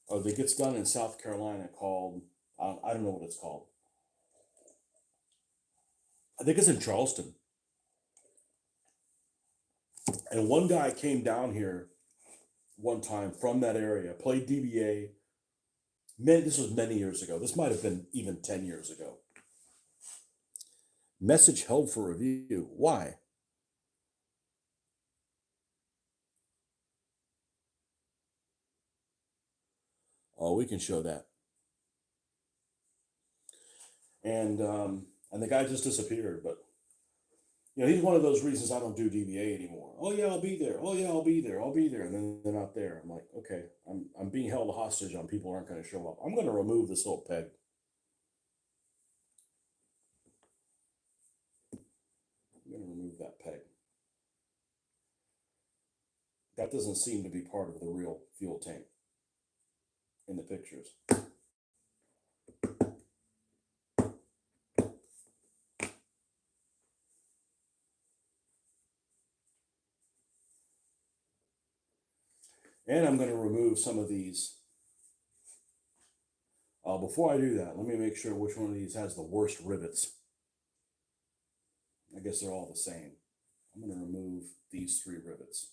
or that gets done in South Carolina called, I don't know what it's called. I think it's in Charleston. And one guy came down here one time from that area, played DBA. Man, this was many years ago. This might have been even 10 years ago. Message held for review. Why? Oh, we can show that. And the guy just disappeared. But he's one of those reasons I don't do DBA anymore. Oh yeah, I'll be there. Oh yeah, I'll be there. I'll be there. And then they're not there. I'm like, okay, I'm being held hostage on people who aren't going to show up. I'm going to remove this little peg. I'm going to remove that peg. That doesn't seem to be part of the real fuel tank. in the pictures. And I'm going to remove some of these. Before I do that, let me make sure which one of these has the worst rivets. I guess they're all the same. I'm going to remove these 3 rivets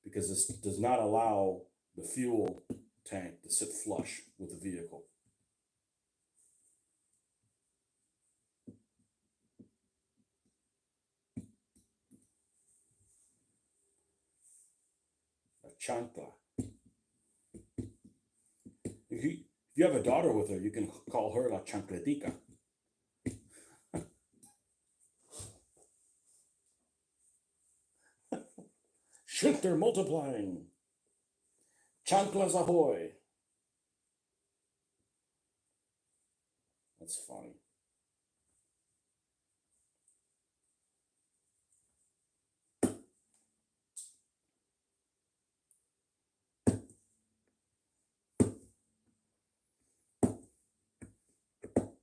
because this does not allow the fuel tank to sit flush with the vehicle. A chancla. If you have a daughter with her, you can call her la chancletica. Shit, they're multiplying. Chanclas ahoy. That's funny.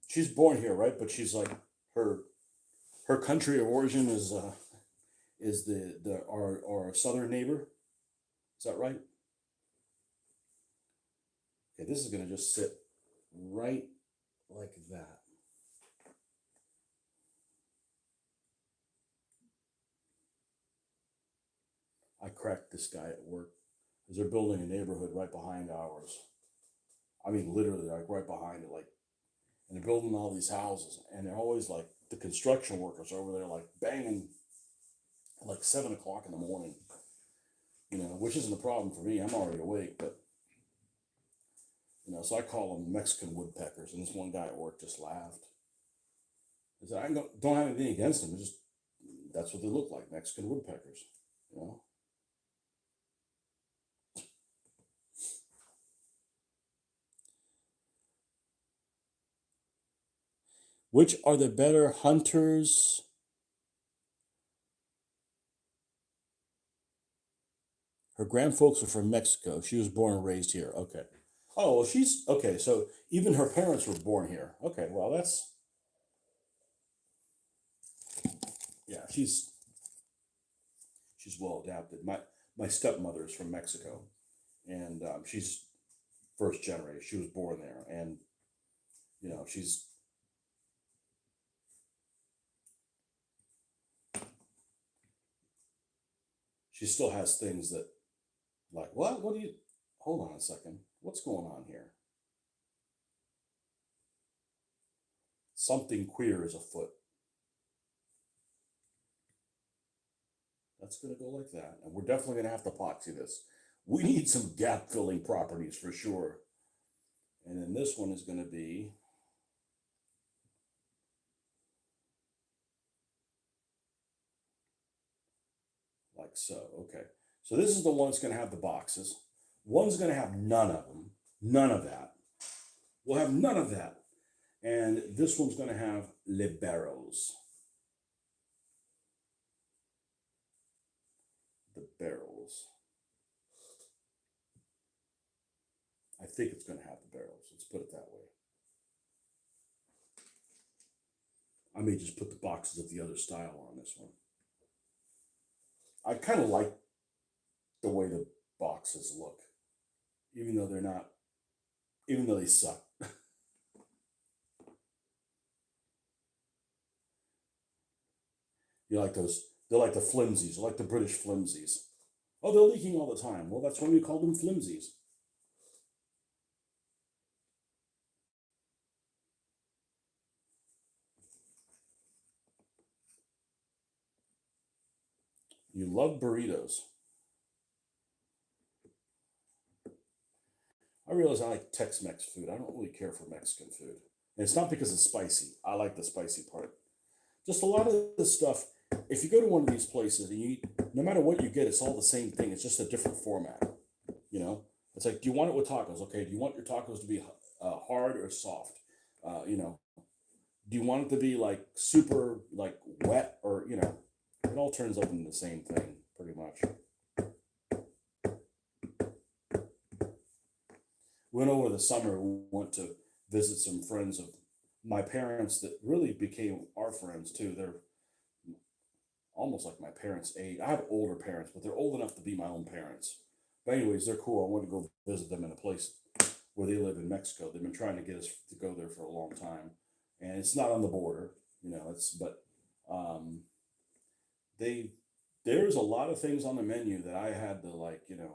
She's born here, right? But she's like her country of origin is our southern neighbor. Is that right? Okay, this is gonna just sit right like that. I cracked this guy at work because they're building a neighborhood right behind ours. I mean, literally, like right behind it, like, and they're building all these houses, and they're always like the construction workers over there, like banging, at like 7 o'clock in the morning. You know, which isn't a problem for me. I'm already awake, but you know, so I call them Mexican woodpeckers, and this one guy at work just laughed. He said, "I don't have anything against them. It's just that's what they look like, Mexican woodpeckers." You know. Which are the better hunters? Her grandfolks are from Mexico. She was born and raised here. Okay. Oh, well, she's okay. So even her parents were born here. Okay. Well, that's yeah. She's well adapted. My stepmother is from Mexico, and she's first generation. She was born there, and you know she still has things that like what? What do you? Hold on a second. What's going on here? Something queer is afoot. That's going to go like that. And we're definitely going to have to epoxy this. We need some gap filling properties for sure. And then this one is going to be like so. Okay. So this is the one that's going to have the boxes. One's going to have none of them. None of that. We'll have none of that. And this one's going to have liberos. The barrels. I think it's going to have the barrels. Let's put it that way. I may just put the boxes of the other style on this one. I kind of like the way the boxes look, even though they're not, even though they suck. You like those? They're like the flimsies, like the British flimsies. Oh, they're leaking all the time. Well, that's why we call them flimsies. You love burritos. I realize I like Tex-Mex food. I don't really care for Mexican food. And it's not because it's spicy. I like the spicy part. Just a lot of the stuff. If you go to one of these places and you eat, no matter what you get, it's all the same thing. It's just a different format. You know, it's like, do you want it with tacos? Okay. Do you want your tacos to be hard or soft? You know, do you want it to be like super like wet or you know? It all turns up into the same thing pretty much. went over the summer. We went to visit some friends of my parents that really became our friends too. They're almost like my parents' age. I have older parents, but they're old enough to be my own parents. But anyways, they're cool. I want to go visit them in a place where they live in Mexico. They've been trying to get us to go there for a long time, and it's not on the border, It's um, they there's a lot of things on the menu that I had to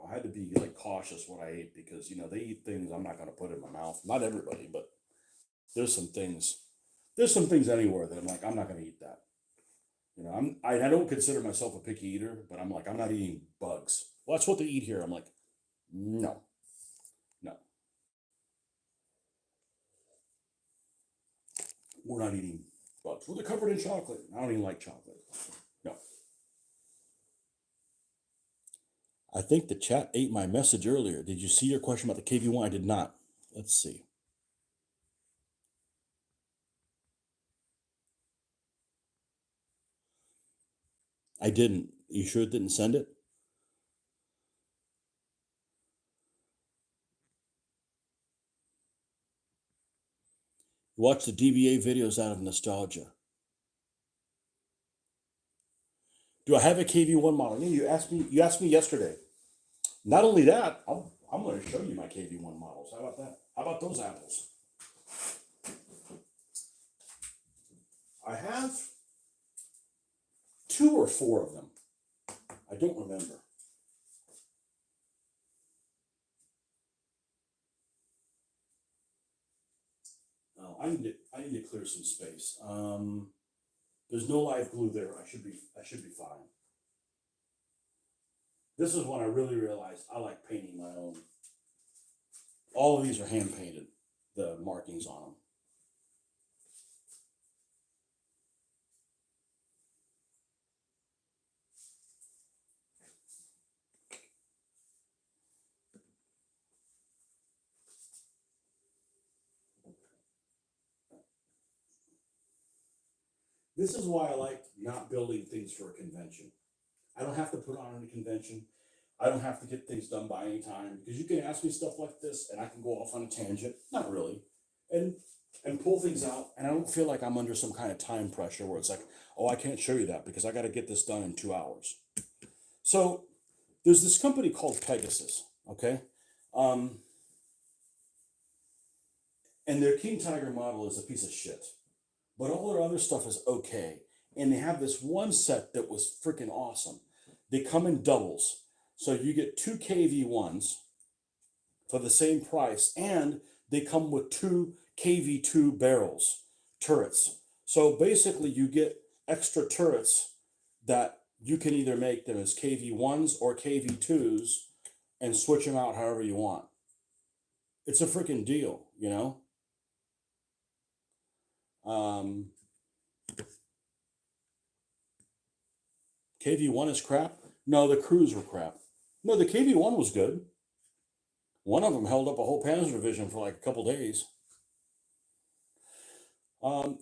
I had to be like cautious what I ate because they eat things I'm not going to put in my mouth. Not everybody, but there's some things there's some things anywhere that I'm like I'm not going to eat that. I don't consider myself a picky eater, but I'm like I'm not eating bugs. Well, that's what they eat here. I'm like no, no, we're not eating bugs. Well, they're covered in chocolate. I don't even like chocolate. No. I think the chat ate my message earlier. Did you see your question about the KV1? I did not. Let's see. I didn't. You sure it didn't send it? Watch the DBA videos out of nostalgia. Do I have a KV1 model? Yeah, you asked me. You asked me yesterday. Not only that, I'm going to show you my KV1 models. How about that? How about those apples? I have two or four of them. I don't remember. Oh, I need to clear some space. There's no live glue there. I should be fine. This is when I really realized I like painting my own. All of these are hand painted. The markings on them. This is why I like not building things for a convention. I don't have to put on a convention. I don't have to get things done by any time because you can ask me stuff like this and I can go off on a tangent. Not really. And pull things out and I don't feel like I'm under some kind of time pressure where it's like, oh, I can't show you that because I got to get this done in 2 hours. So there's this company called Pegasus, okay? Um, and their King Tiger model is a piece of shit. But all their other stuff is okay. And they have this one set that was freaking awesome. They come in doubles. So you get two KV1s for the same price, and they come with two KV2 barrels, turrets. So basically, you get extra turrets that you can either make them as KV1s or KV2s and switch them out however you want. It's a freaking deal. Um, KV1 is crap. No, the crews were crap. No, the KV1 was good. One of them held up a whole Panzer division for like a couple days.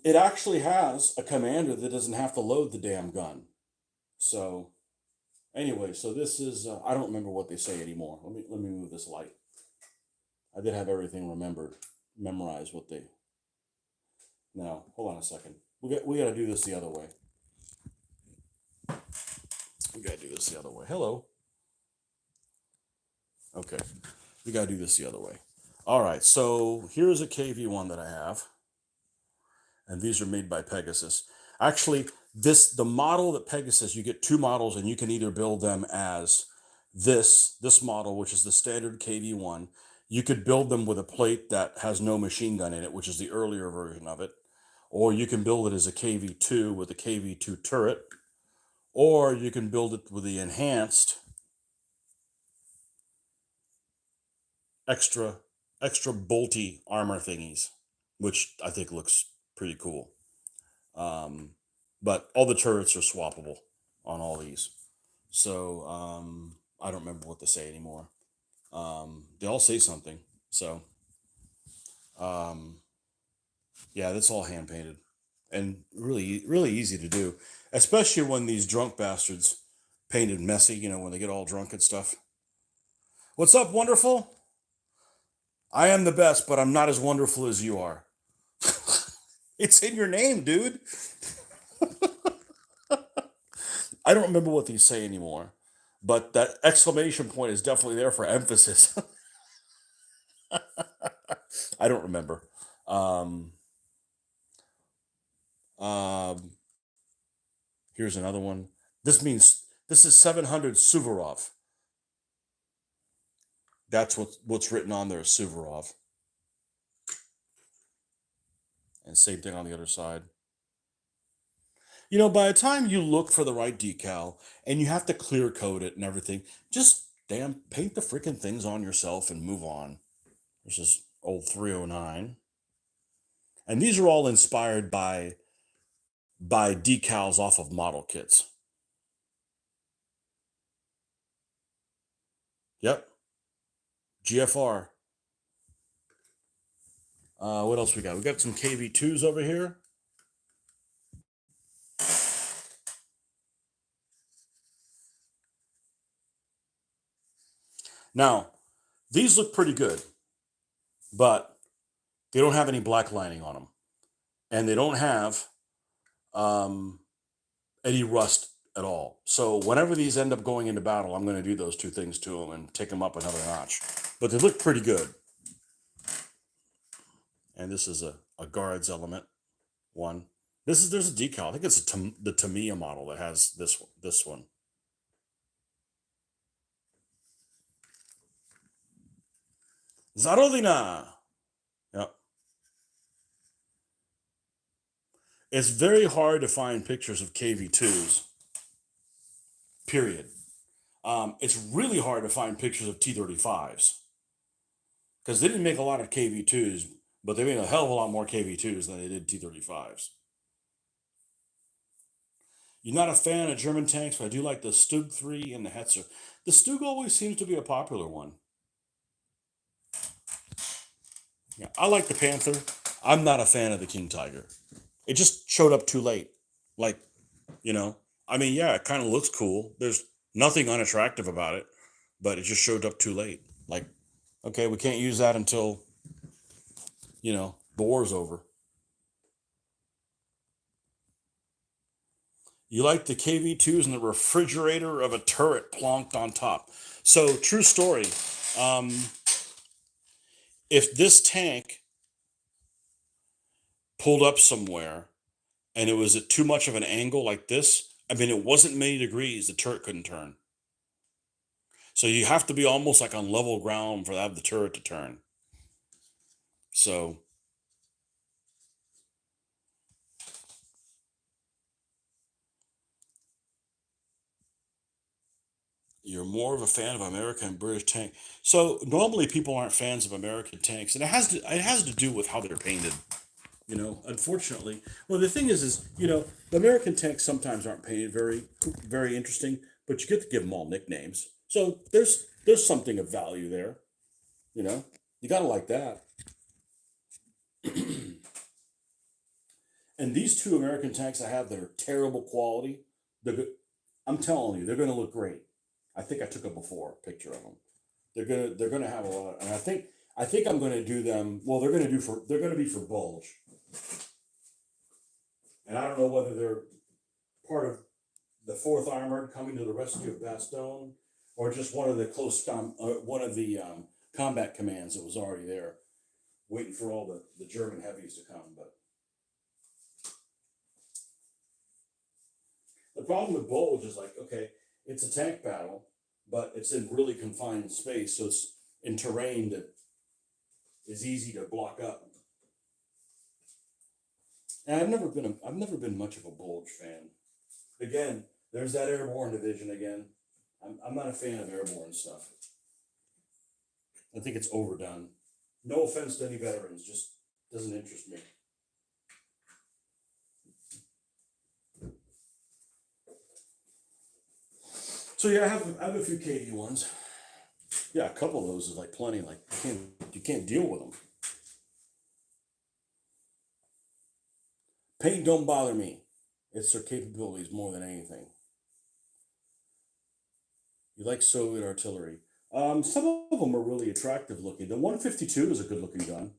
It actually has a commander that doesn't have to load the damn gun. So, anyway, so this is I don't remember what they say anymore. Let me move this light. I did have everything memorized what they. Now, hold on a second. We got to do this the other way. We got to do this the other way. Hello. Okay. We got to do this the other way. All right. So here's a KV1 that I have, and these are made by Pegasus. Actually, the model that Pegasus, you get two models, and you can either build them as this model, which is the standard KV1. You could build them with a plate that has no machine gun in it, which is the earlier version of it, or you can build it as a KV2 with a KV2 turret, or you can build it with the enhanced extra extra bolty armor thingies, which I think looks pretty cool. Um, but all the turrets are swappable on all these. So I don't remember what they say anymore. They all say something. So um, yeah, that's all hand painted and really really easy to do, especially when these drunk bastards painted messy. When they get all drunk and stuff. What's up, wonderful? I am the best, but I'm not as wonderful as you are. It's in your name, dude. I don't remember what these say anymore, but that exclamation point is definitely there for emphasis. I don't remember. Um, um, Here's another one. This is 700 Suvorov. That's what's written on there, Suvorov. And same thing on the other side. You know, by the time you look for the right decal and you have to clear coat it and everything, just damn paint the freaking things on yourself and move on. This is old 309. And these are all inspired by decals off of model kits. Yep, GFR. What else we got? We got some KV2s over here. Now, these look pretty good, but they don't have any black lining on them. And they don't have um, any rust at all. So whenever these end up going into battle, I'm going to do those two things to them and take them up another notch. But they look pretty good. And this is a guards element one. There's a decal. I think it's the Tamiya model that has this one. Zarodina. Yep. It's very hard to find pictures of KV2s. Period. It's really hard to find pictures of T35s because they didn't make a lot of KV2s, but they made a hell of a lot more KV2s than they did T35s. You're not a fan of German tanks, but I do like the Stug 3 and the Hetzer. The Stug always seems to be a popular one. Yeah, I like the Panther. I'm not a fan of the King Tiger. It just showed up too late. Like, you know, I mean, yeah, it kind of looks cool. There's nothing unattractive about it, but it just showed up too late. Like, okay, we can't use that until, the war's over. You like the KV2s and the refrigerator of a turret plonked on top. So, true story. Um, if this tank pulled up somewhere and it was at too much of an angle like this, I mean, it wasn't many degrees, the turret couldn't turn. So you have to be almost like on level ground for that the turret to turn. So you're more of a fan of American and British tank. So normally people aren't fans of American tanks, and it has to do with how they're painted. Unfortunately. Well, the thing is the American tanks sometimes aren't painted very interesting, but you get to give them all nicknames. So there's something of value there. You know, you gotta like that. And these two American tanks I have that are terrible quality, I'm telling you, they're gonna look great. I think I took a before picture of them. They're gonna have a lot, and I think I'm gonna do them. Well, they're gonna be for bulge, and I don't know whether they're part of the Fourth Armored coming to the rescue of Bastogne, or just one of the combat commands that was already there, waiting for all the German heavies to come. But the problem with bulge is like, okay, it's a tank battle, but it's in really confined space, so it's in terrain that is easy to block up. And I've never been much of a bulge fan. Again, there's that airborne division again. I'm not a fan of airborne stuff. I think it's overdone. No offense to any veterans, just doesn't interest me. So yeah, I have a few KD ones. Yeah, a couple of those is like plenty. Like you can't deal with them. Paint don't bother me. It's their capabilities more than anything. You like Soviet artillery. Some of them are really attractive looking. The 152 is a good looking gun.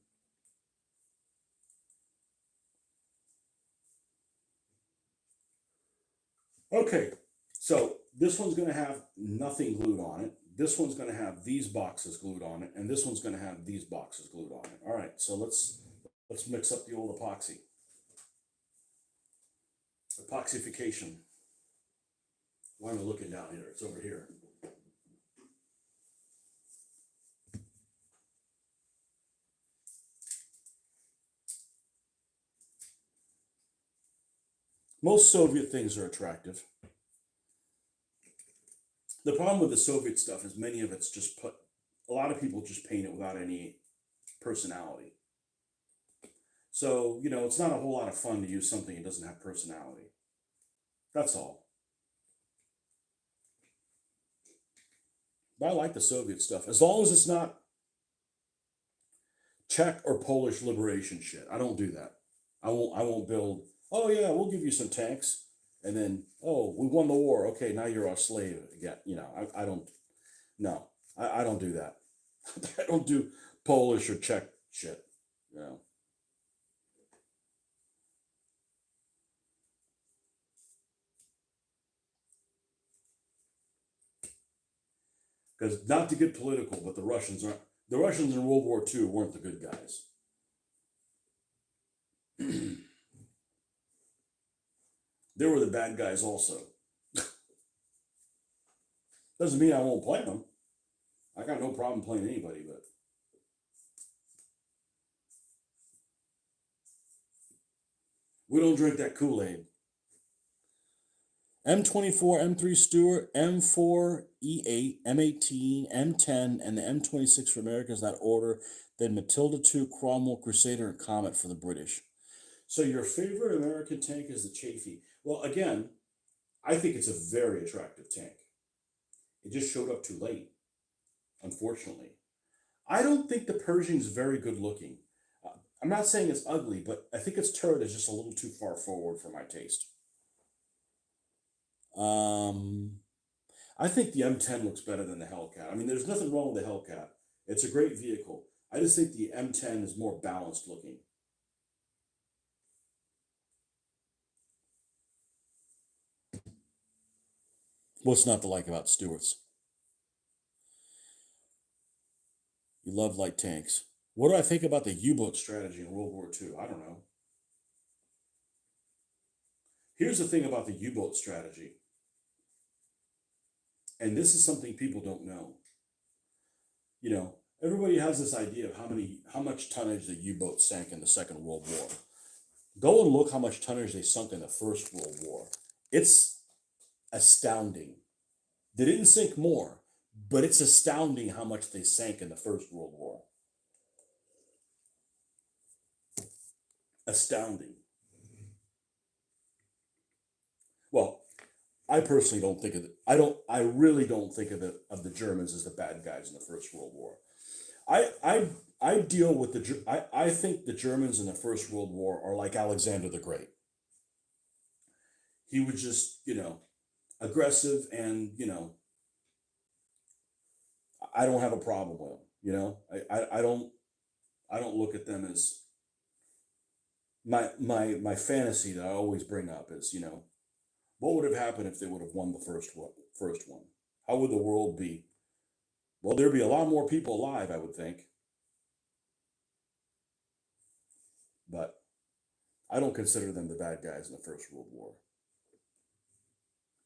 Okay, so this one's going to have nothing glued on it. This one's going to have these boxes glued on it, and this one's going to have these boxes glued on it. All right, so let's mix up the old epoxy. Epoxification. Why am I looking down here? It's over here. Most Soviet things are attractive. The problem with the Soviet stuff is many of it's just put, a lot of people just paint it without any personality. So, it's not a whole lot of fun to use something that doesn't have personality. That's all. But I like the Soviet stuff. As long as it's not Czech or Polish liberation shit. I don't do that. I won't build, oh yeah, we'll give you some tanks. And then, oh, we won the war. Okay, now you're our slave again. I don't, no, I don't do that. I don't do Polish or Czech shit, you know. Because not to get political, but the Russians in World War II weren't the good guys. They were the bad guys also. Doesn't mean I won't play them. I got no problem playing anybody, but we don't drink that Kool-Aid. M24, M3 Stewart, M4, E8, M18, M10, and the M26 for Americans that order, then Matilda II, Cromwell, Crusader, and Comet for the British. So your favorite American tank is the Chafee. Well, again, I think it's a very attractive tank. It just showed up too late, unfortunately. I don't think the Pershing's very good looking. I'm not saying it's ugly, but I think its turret is just a little too far forward for my taste. Um, I think the M10 looks better than the Hellcat. I mean, there's nothing wrong with the Hellcat. It's a great vehicle. I just think the M10 is more balanced looking. What's not to like about Stewart's? You love light tanks. What do I think about the U-boat strategy in World War II? I don't know. Here's the thing about the U-boat strategy, and this is something people don't know. Everybody has this idea of how much tonnage the U-boat sank in the Second World War. Go and look how much tonnage they sunk in the First World War. It's astounding. They didn't sink more, but it's astounding how much they sank in the First World War. Astounding. Well, I personally don't think of it. I really don't think of the Germans as the bad guys in the First World War. I I I deal with I think the Germans in the First World War are like Alexander the Great. He was just, aggressive, and I don't have a problem with him. I don't look at them as my fantasy that I always bring up is, what would have happened if they would have won the first one? How would the world be? Well, there'd be a lot more people alive, I would think, but I don't consider them the bad guys in the First World War.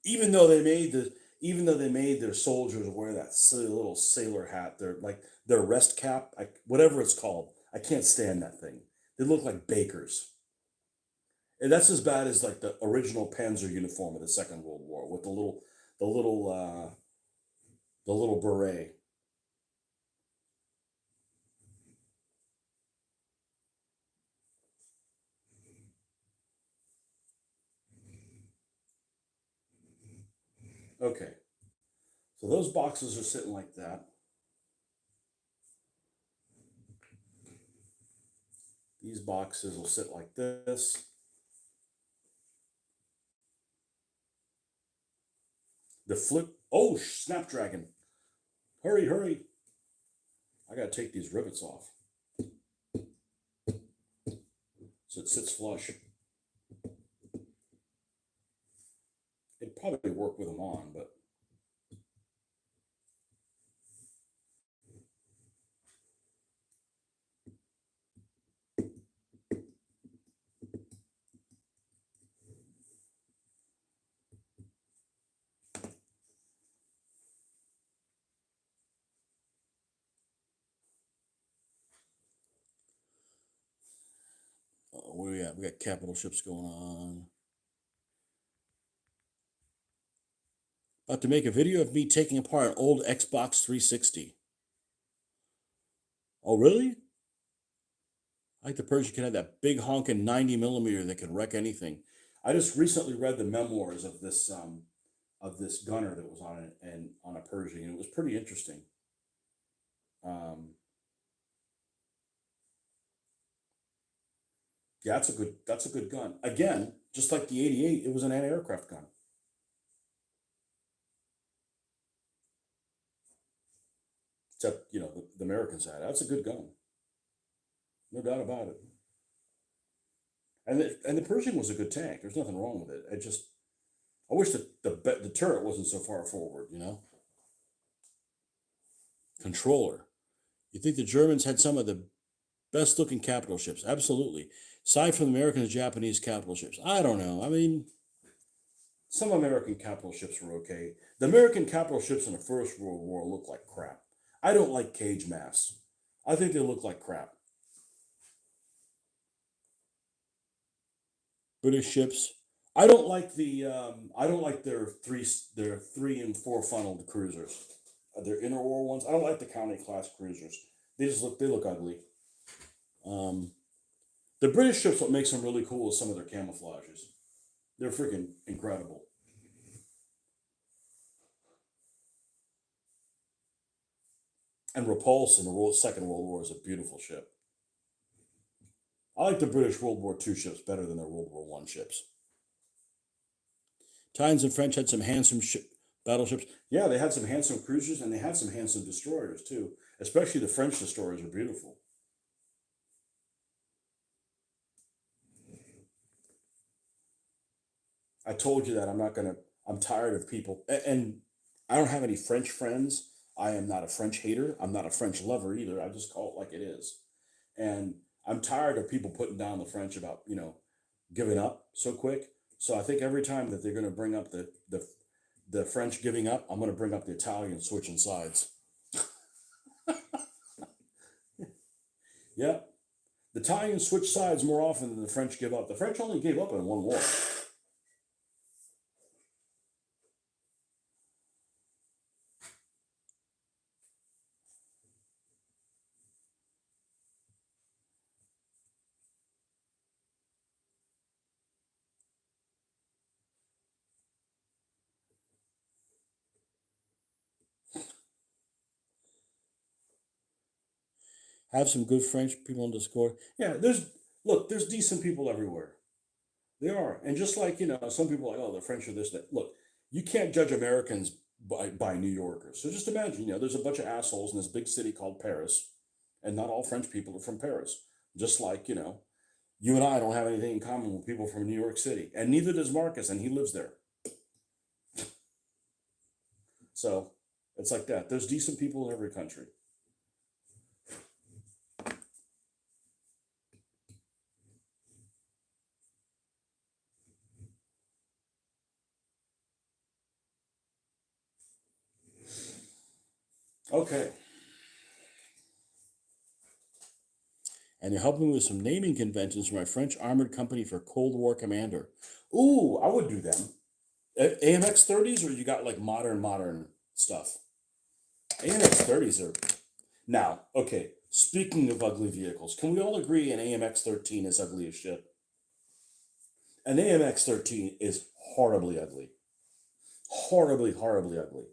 Even though they made the even though they made their soldiers wear that silly little sailor hat, their rest cap, whatever it's called. I can't stand that thing. They look like bakers. And that's as bad as like the original Panzer uniform of the Second World War with the little the little beret. Okay, so those boxes are sitting like that. These boxes will sit like this. The flip. Oh, Snapdragon. Hurry, hurry. I gotta take these rivets off so it sits flush. It'd probably work with them on, but what do we got? We got capital ships going on. About to make a video of me taking apart an old Xbox 360. Oh, really? I like the Persian can have that big honking 90 millimeter that can wreck anything. I just recently read the memoirs of this gunner that was on it and on a Pershing, and it was pretty interesting. Um, yeah, that's a good gun. Again, just like the 88, it was an anti-aircraft gun. Except, the Americans had it. That's a good gun, no doubt about it. And the Pershing was a good tank. There's nothing wrong with it. I wish that the turret wasn't so far forward. Controller. You think the Germans had some of the best looking capital ships? Absolutely. Aside from the American and Japanese capital ships, I don't know. I mean, some American capital ships were okay. The American capital ships in the First World War looked like crap. I don't like cage mass. I think they look like crap. British ships. I don't like their three and four funneled cruisers. Their inner war ones. I don't like the county class cruisers. They look ugly. Um, the British ships, what makes them really cool is some of their camouflages. They're freaking incredible. And Repulse in the Second World War is a beautiful ship. I like the British World War II ships better than their World War One ships. Italians and French had some handsome battleships. Yeah, they had some handsome cruisers and they had some handsome destroyers too. Especially the French destroyers are beautiful. I told you that I'm not gonna. I'm tired of people, and I don't have any French friends. I am not a French hater. I'm not a French lover either. I just call it like it is. And I'm tired of people putting down the French about giving up so quick. So I think every time that they're going to bring up the French giving up, I'm going to bring up the Italian switching sides. Yeah, the Italians switch sides more often than the French give up. The French only gave up in one war. Have some good French people on Discord. Yeah, there's decent people everywhere. They are, and just like some people are like, oh, the French are this that. Look, you can't judge Americans by New Yorkers. So just imagine, there's a bunch of assholes in this big city called Paris, and not all French people are from Paris. Just like you and I don't have anything in common with people from New York City, and neither does Marcus, and he lives there. So it's like that. There's decent people in every country. Okay, and they're helping me with some naming conventions for my French armored company for Cold War commander. Ooh, I would do them. AMX 30s, or you got like modern stuff? AMX 30s are now okay. Speaking of ugly vehicles, can we all agree an AMX 13 is ugly as shit? An AMX 13 is horribly ugly, horribly ugly.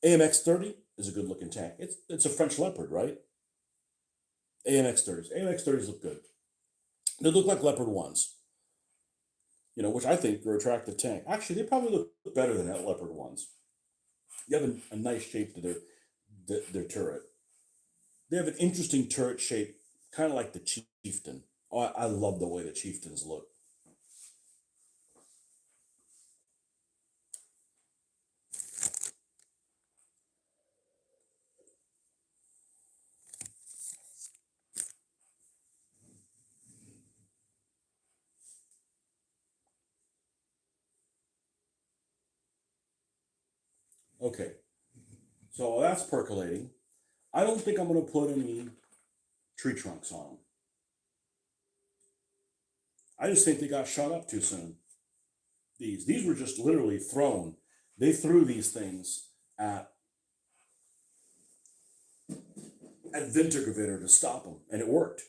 AMX 30 is a good looking tank. It's a French Leopard, right? AMX 30s. AMX 30s look good. They look like Leopard ones, which I think are attractive tank. Actually, they probably look better than Leopard ones. You have a nice shape to their turret. They have an interesting turret shape, kind of like the Chieftain. Oh, I love the way the Chieftains look. Okay, so that's percolating. I don't think I'm going to put any tree trunks on them. I just think they got shot up too soon. These were just literally thrown. They threw these things at Wintergewitter to stop them, and it worked.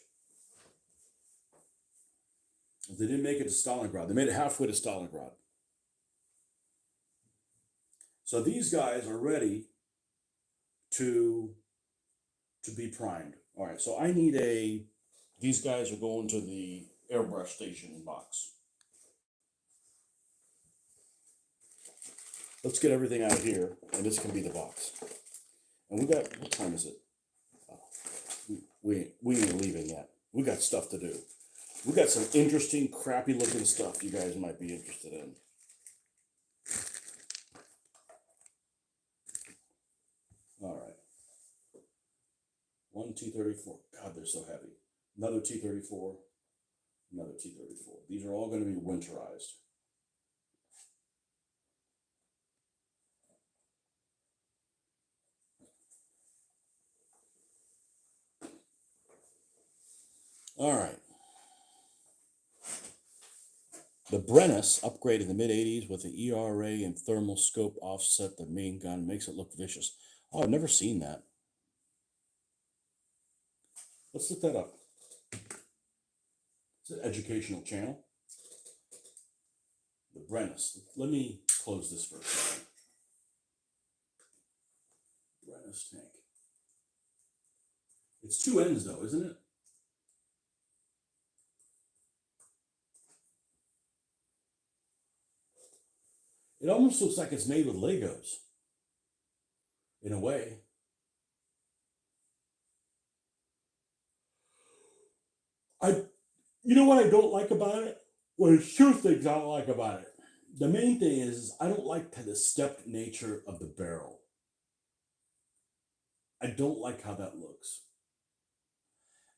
They didn't make it to Stalingrad. They made it halfway to Stalingrad. So these guys are ready to be primed. All right, so I need a. These guys are going to the airbrush station box. Let's get everything out of here, and this can be the box. And we got, what time is it? Oh, we ain't leaving yet. We got stuff to do. We got some interesting, crappy looking stuff you guys might be interested in. All right. One T-34. God, they're so heavy. Another T-34. Another T-34. These are all going to be winterized. All right. The Brennus, upgraded in the mid-'80s with the ERA and thermal scope offset the main gun, makes it look vicious. Oh, I've never seen that. Let's look that up. It's an educational channel. The Brennus. Let me close this for a second. Brennus tank. It's two ends though, isn't it? It almost looks like it's made with Legos. In a way. You know what I don't like about it? Well, there's two things I don't like about it. The main thing is I don't like the stepped nature of the barrel. I don't like how that looks.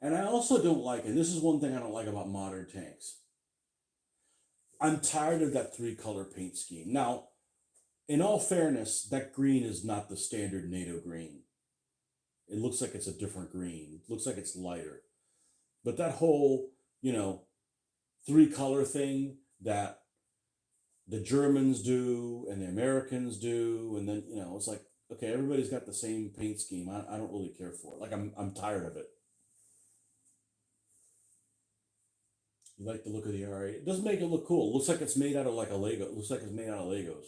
And I also don't like, and this is one thing I don't like about modern tanks. I'm tired of that three-color paint scheme. Now, in all fairness, that green is not the standard NATO green. It looks like it's a different green. It looks like it's lighter. But that whole, three-color thing that the Germans do and the Americans do, and then, it's like, okay, everybody's got the same paint scheme. I don't really care for it. Like, I'm tired of it. You like the look of the RA? It doesn't make it look cool. It looks like it's made out of like a Lego. It looks like it's made out of Legos.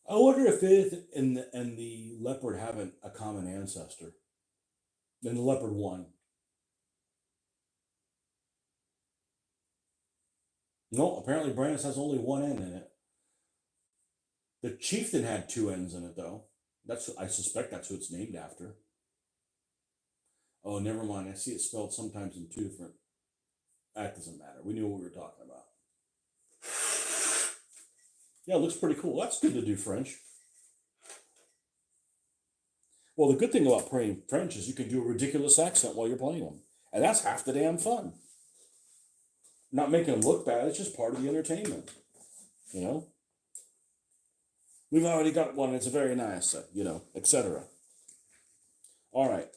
I wonder if it and the Leopard have a common ancestor. Then the Leopard won. No, apparently Brandis has only one end in it. The Chieftain had two ends in it, though. I suspect that's who it's named after. Oh, never mind. I see it spelled sometimes in two different. That doesn't matter. We knew what we were talking about. Yeah, it looks pretty cool. That's good to do French. Well, the good thing about playing French is you can do a ridiculous accent while you're playing them. And that's half the damn fun. Not making them look bad, it's just part of the entertainment. We've already got one, it's very nice, etc. All right.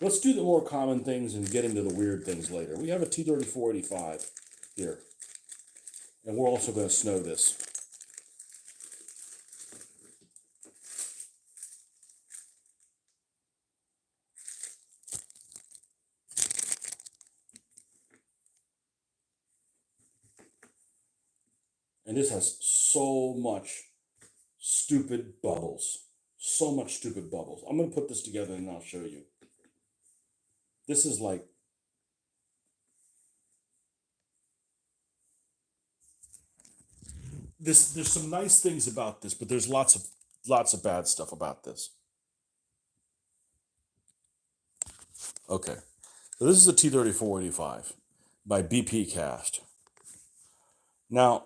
Let's do the more common things and get into the weird things later. We have a T-34-85 here. And we're also going to snow this. And this has so much stupid bubbles. So much stupid bubbles. I'm going to put this together and I'll show you. This is like, there's some nice things about this, but there's lots of bad stuff about this. Okay, so this is a T-3485 by BP Cast. Now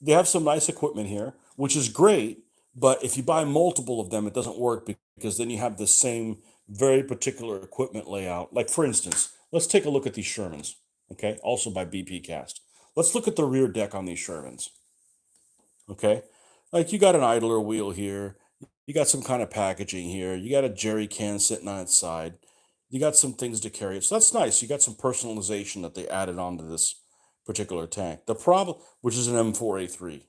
they have some nice equipment here, which is great. But if you buy multiple of them, it doesn't work because then you have the same very particular equipment layout. Like for instance, let's take a look at these Shermans. Okay, also by BP Cast. Let's look at the rear deck on these Shermans. Okay, like you got an idler wheel here, you got some kind of packaging here, you got a jerry can sitting on its side, you got some things to carry it. So that's nice. You got some personalization that they added onto this particular tank. The problem, which is an M4A3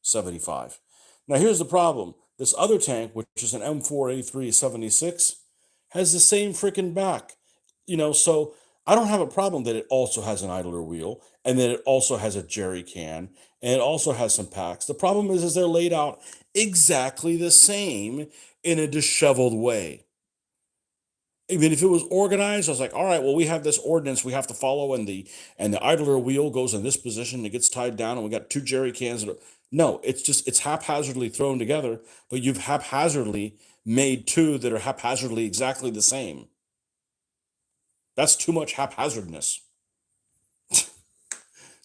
75. Now here's the problem. This other tank, which is an M4A3 76, has the same freaking back. So I don't have a problem that it also has an idler wheel and that it also has a jerry can and it also has some packs. The problem is they're laid out exactly the same in a disheveled way. I mean, if it was organized, I was like, all right, well, we have this ordinance we have to follow, and the idler wheel goes in this position, it gets tied down, and we got two jerry cans. No, it's haphazardly thrown together, but you've haphazardly made two that are haphazardly exactly the same. That's too much haphazardness.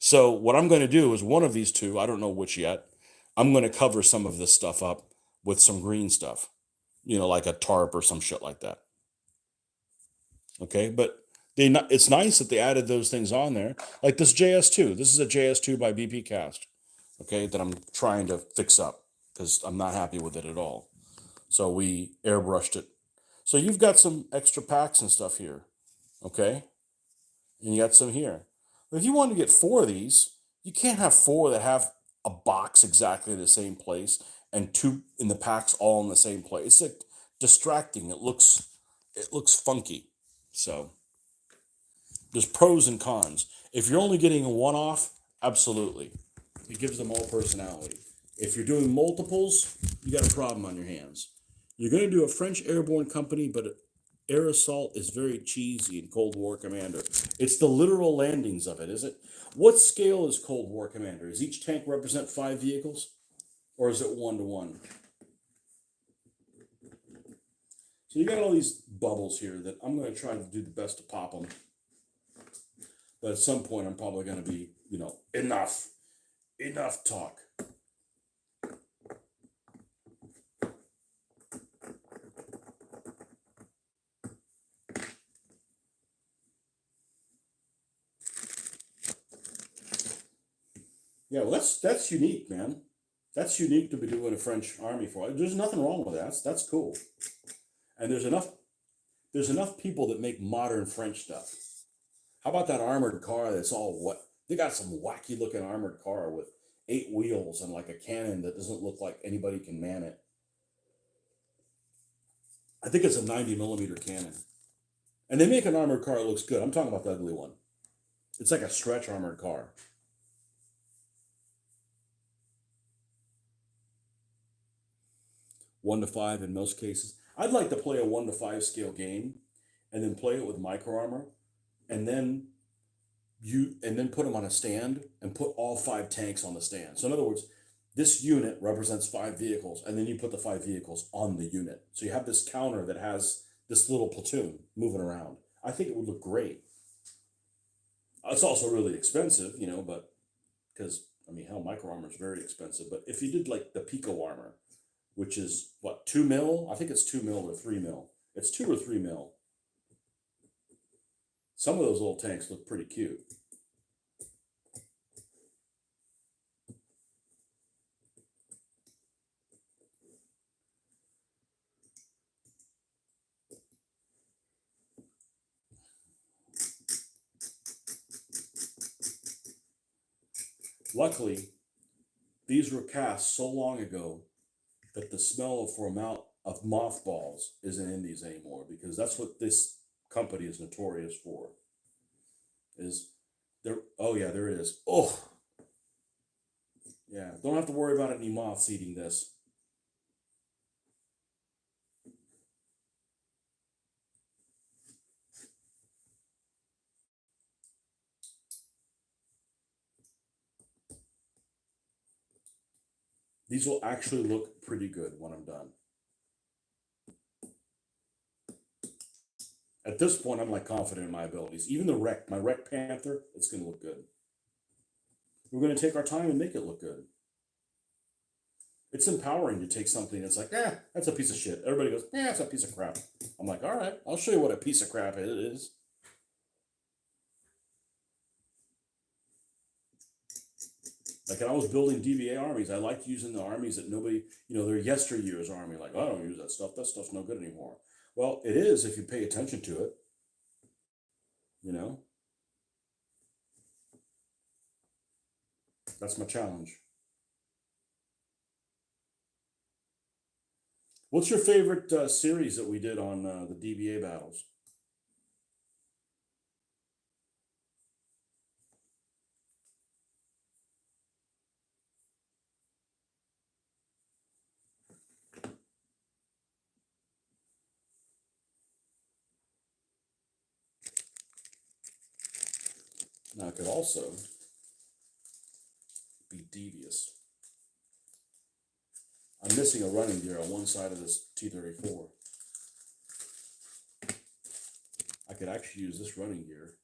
So what I'm going to do is one of these two, I don't know which yet, I'm going to cover some of this stuff up with some green stuff, like a tarp or some shit like that. Okay, but it's nice that they added those things on there, like this JS2. This is a JS2 by BP Cast. Okay, that I'm trying to fix up because I'm not happy with it at all. So we airbrushed it. So you've got some extra packs and stuff here. Okay, and you got some here. But if you want to get four of these, you can't have four that have a box exactly the same place and two in the packs all in the same place. It's like distracting. It looks funky. So there's pros and cons. If you're only getting a one off, absolutely. It gives them all personality. If you're doing multiples, you got a problem on your hands. You're going to do a French airborne company, but air assault is very cheesy in Cold War Commander. It's the literal landings of it, is it? What scale is Cold War Commander? Does each tank represent 5 vehicles? Or is it 1-to-1? So you got all these bubbles here that I'm going to try to do the best to pop them. But at some point, I'm probably going to be, enough talk. Yeah, well, that's unique, man. That's unique to be doing a French army for. There's nothing wrong with that. That's cool. And there's enough people that make modern French stuff. How about that armored car that's all what? They got some wacky looking armored car with 8 wheels and like a cannon that doesn't look like anybody can man it. I think it's a 90 millimeter cannon. And they make an armored car that looks good. I'm talking about the ugly one. It's like a stretch armored car. One to five in most cases. I'd like to play a 1-to-5 scale game and then play it with micro armor and then put them on a stand and put all 5 tanks on the stand. So in other words, this unit represents 5 vehicles, and then you put the 5 vehicles on the unit. So you have this counter that has this little platoon moving around. I think it would look great. It's also really expensive, but because hell, micro armor is very expensive. But if you did like the Pico armor, which is what, 2 mil? I think it's 2 mil or 3 mil. It's 2 or 3 mil. Some of those little tanks look pretty cute. Luckily, these were cast so long ago that the smell of mothballs isn't in these anymore, because that's what this company is notorious for. Is there? Oh yeah, there is. Oh yeah, don't have to worry about any moths eating this. These will actually look pretty good when I'm done. At this point, I'm like confident in my abilities. Even my wreck panther, it's going to look good. We're going to take our time and make it look good. It's empowering to take something that's like, that's a piece of shit. Everybody goes, it's a piece of crap. I'm like, all right, I'll show you what a piece of crap it is. Like when I was building DBA armies, I liked using the armies that nobody, they're yesteryear's army. Like, I don't use that stuff. That stuff's no good anymore. Well, it is if you pay attention to it, you know? That's my challenge. What's your favorite series that we did on the DBA battles? Now, it could also be devious. I'm missing a running gear on one side of this T-34. I could actually use this running gear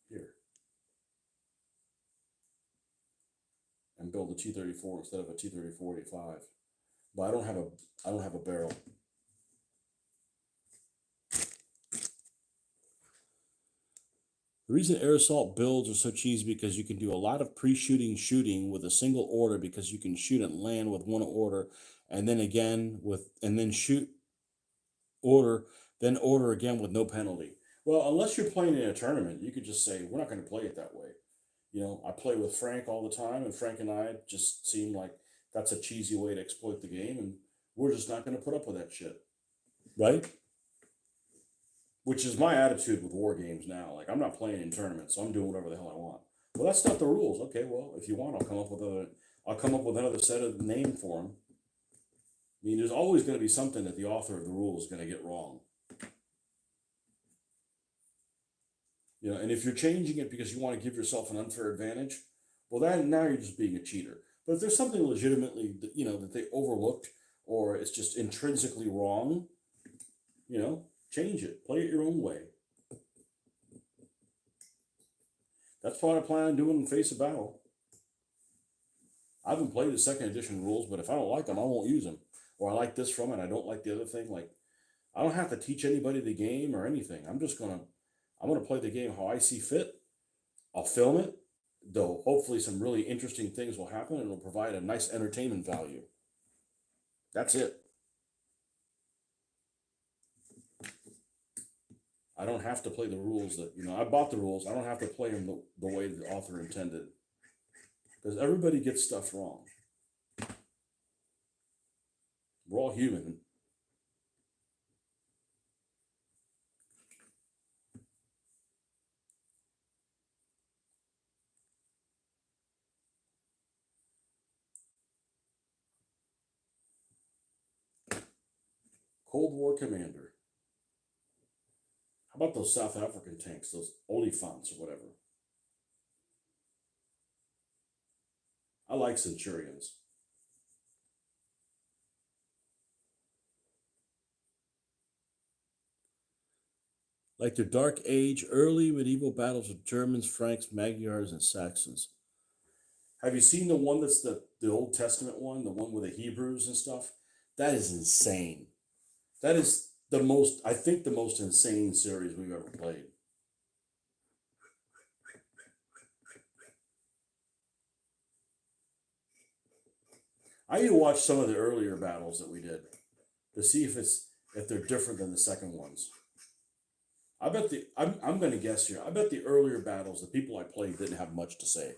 here and build a T-34 instead of a T-34-85. But I don't have a barrel. The reason air assault builds are so cheesy because you can do a lot of pre-shooting shooting with a single order because you can shoot and land with one order and then shoot order, then order again with no penalty. Well, unless you're playing in a tournament, you could just say, we're not going to play it that way. I play with Frank all the time, and Frank and I just seem like that's a cheesy way to exploit the game, and we're just not going to put up with that shit. Right? Which is my attitude with war games now. Like, I'm not playing in tournaments, so I'm doing whatever the hell I want. Well, that's not the rules. Okay, well, if you want, I'll come up with another set of name for them. I mean, there's always going to be something that the author of the rule is going to get wrong. And if you're changing it because you want to give yourself an unfair advantage, well, now you're just being a cheater. But if there's something legitimately, that they overlooked or it's just intrinsically wrong, change it. Play it your own way. That's what I plan on doing in Face of Battle. I haven't played the second edition rules, but if I don't like them, I won't use them. Or I like this from it, I don't like the other thing. Like, I don't have to teach anybody the game or anything. I'm gonna play the game how I see fit. I'll film it, though hopefully some really interesting things will happen and it'll provide a nice entertainment value. That's it. I don't have to play the rules I bought the rules. I don't have to play them the way the author intended. Because everybody gets stuff wrong. We're all human. Cold War Commander. How about those South African tanks, those Olifants or whatever? I like Centurions. Like the Dark Age, early medieval battles with Germans, Franks, Magyars, and Saxons. Have you seen the one that's the Old Testament one, the one with the Hebrews and stuff? That is insane. That is I think the most insane series we've ever played. I need to watch some of the earlier battles that we did to see if they're different than the second ones. I'm going to guess here. I bet the earlier battles, the people I played didn't have much to say.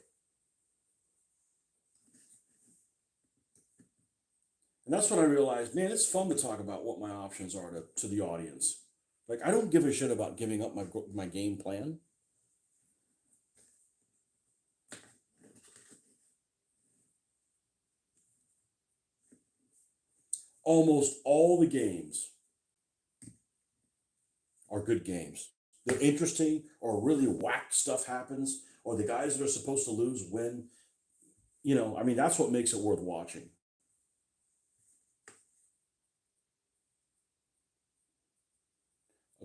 And that's when I realized, man, it's fun to talk about what my options are to the audience. Like, I don't give a shit about giving up my game plan. Almost all the games are good games. They're interesting, or really whack stuff happens, or the guys that are supposed to lose win. I mean, that's what makes it worth watching.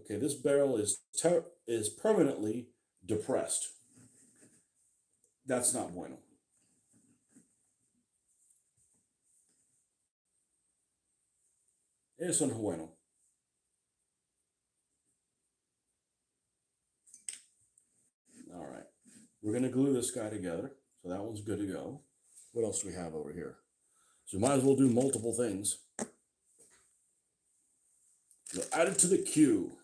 Okay, this barrel is permanently depressed. That's not bueno. Eso no es bueno. All right, we're gonna glue this guy together. So that one's good to go. What else do we have over here? So we might as well do multiple things. We'll add it to the queue.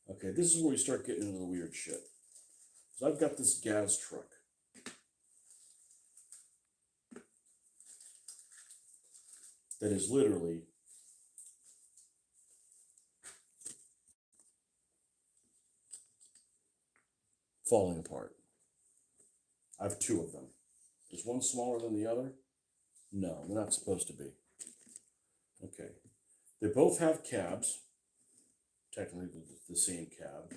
Okay, this is where we start getting into the weird shit. So I've got this gas truck. That is literally falling apart. I have two of them. Is one smaller than the other? No, they're not supposed to be. Okay. They both have cabs. Technically the same cab.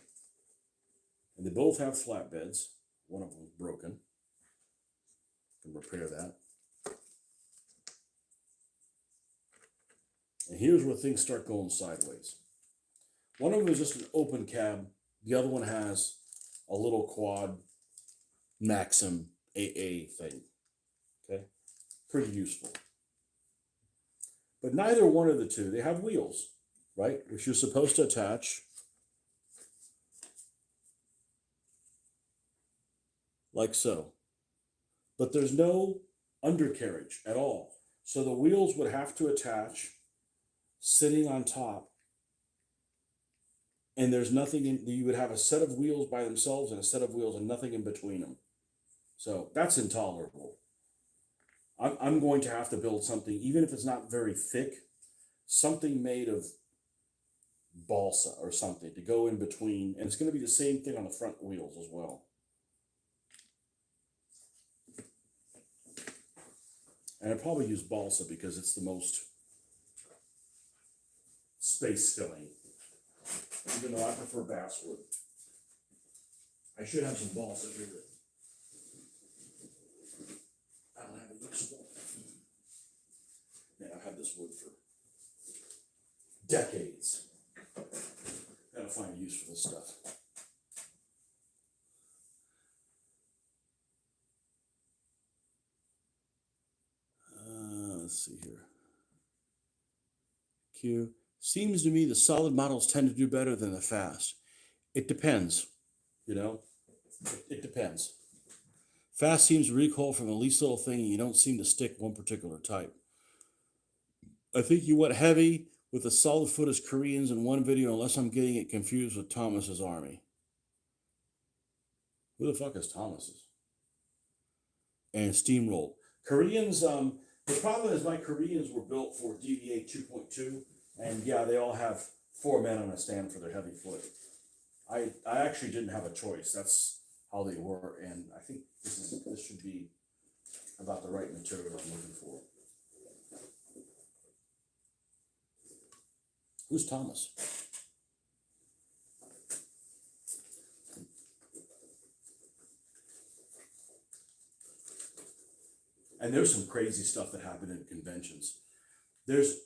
And they both have flatbeds. One of them is broken. Can repair that. And here's where things start going sideways. One of them is just an open cab. The other one has a little quad Maxim AA thing. Okay, pretty useful. But neither one of the two, they have wheels, right? Which you're supposed to attach like so. But there's no undercarriage at all. So the wheels would have to attach sitting on top. And there's nothing in, you would have a set of wheels by themselves and a set of wheels and nothing in between them. So that's intolerable. I'm going to have to build something, even if it's not very thick, something made of balsa or something to go in between. And it's going to be the same thing on the front wheels as well. And I probably use balsa because it's the most space filling, even though I prefer basswood. I should have some balsa here that I don't have it usable. Man, I've had this wood for decades. Gotta find a use for this stuff. Let's see here. Q. Seems to me the solid models tend to do better than the fast. It depends, you know? It depends. Fast seems to recoil from the least little thing and you don't seem to stick one particular type. I think you went heavy with the solid foot as Koreans in one video, unless I'm getting it confused with Thomas's army. Who the fuck is Thomas's? And steamrolled. Koreans, the problem is my Koreans were built for DVA 2.2, and yeah, they all have 4 men on a stand for their heavy foot. I actually didn't have a choice. That's how they were, and I think this should be about the right material I'm looking for. Who's Thomas? And there's some crazy stuff that happened in conventions. There's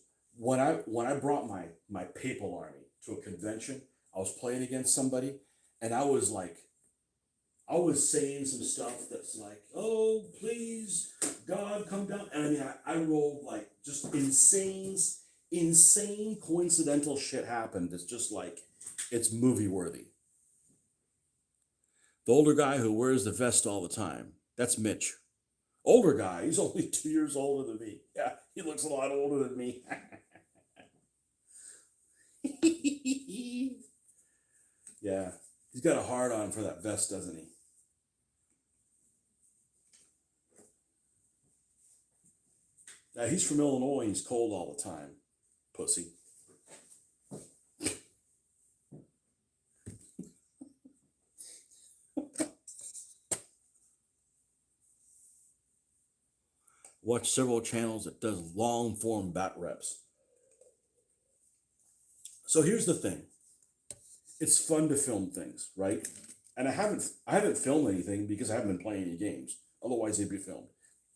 when I brought my papal army to a convention, I was playing against somebody, and I was saying some stuff that's like, oh, please, God, come down. And I mean, I rolled like just insane coincidental shit happened. It's just like, it's movie worthy. The older guy who wears the vest all the time, that's Mitch. Older guy, he's only 2 years older than me. Yeah, he looks a lot older than me. Yeah, he's got a hard on for that vest, doesn't he? Yeah, he's from Illinois. He's cold all the time. Pussy. Watch several channels that does long form bat reps. So here's the thing. It's fun to film things, right? And I haven't filmed anything because I haven't been playing any games. Otherwise they'd be filmed.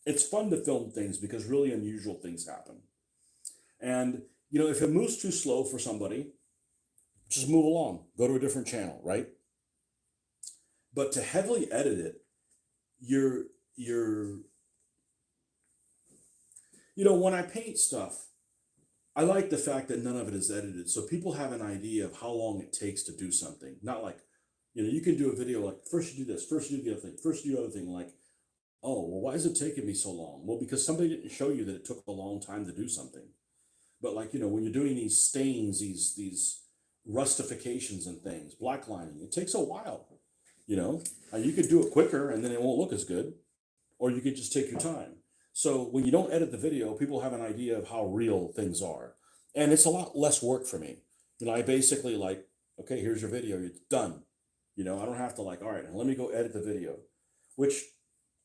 It's fun to film things because really unusual things happen. And if it moves too slow for somebody, just move along, go to a different channel, right? But to heavily edit it, you're you're when I paint stuff, I like the fact that none of it is edited, so people have an idea of how long it takes to do something. Not like, you can do a video like first you do this, first you do the other thing, first you do the other thing. Like, oh, well, why is it taking me so long? Well, because somebody didn't show you that it took a long time to do something. But like, when you're doing these stains, these rustifications and things, blacklining, it takes a while. You know, you could do it quicker and then it won't look as good, or you could just take your time. So when you don't edit the video, people have an idea of how real things are, and it's a lot less work for me. I basically like, okay, here's your video, it's done. I don't have to like, all right, now let me go edit the video, which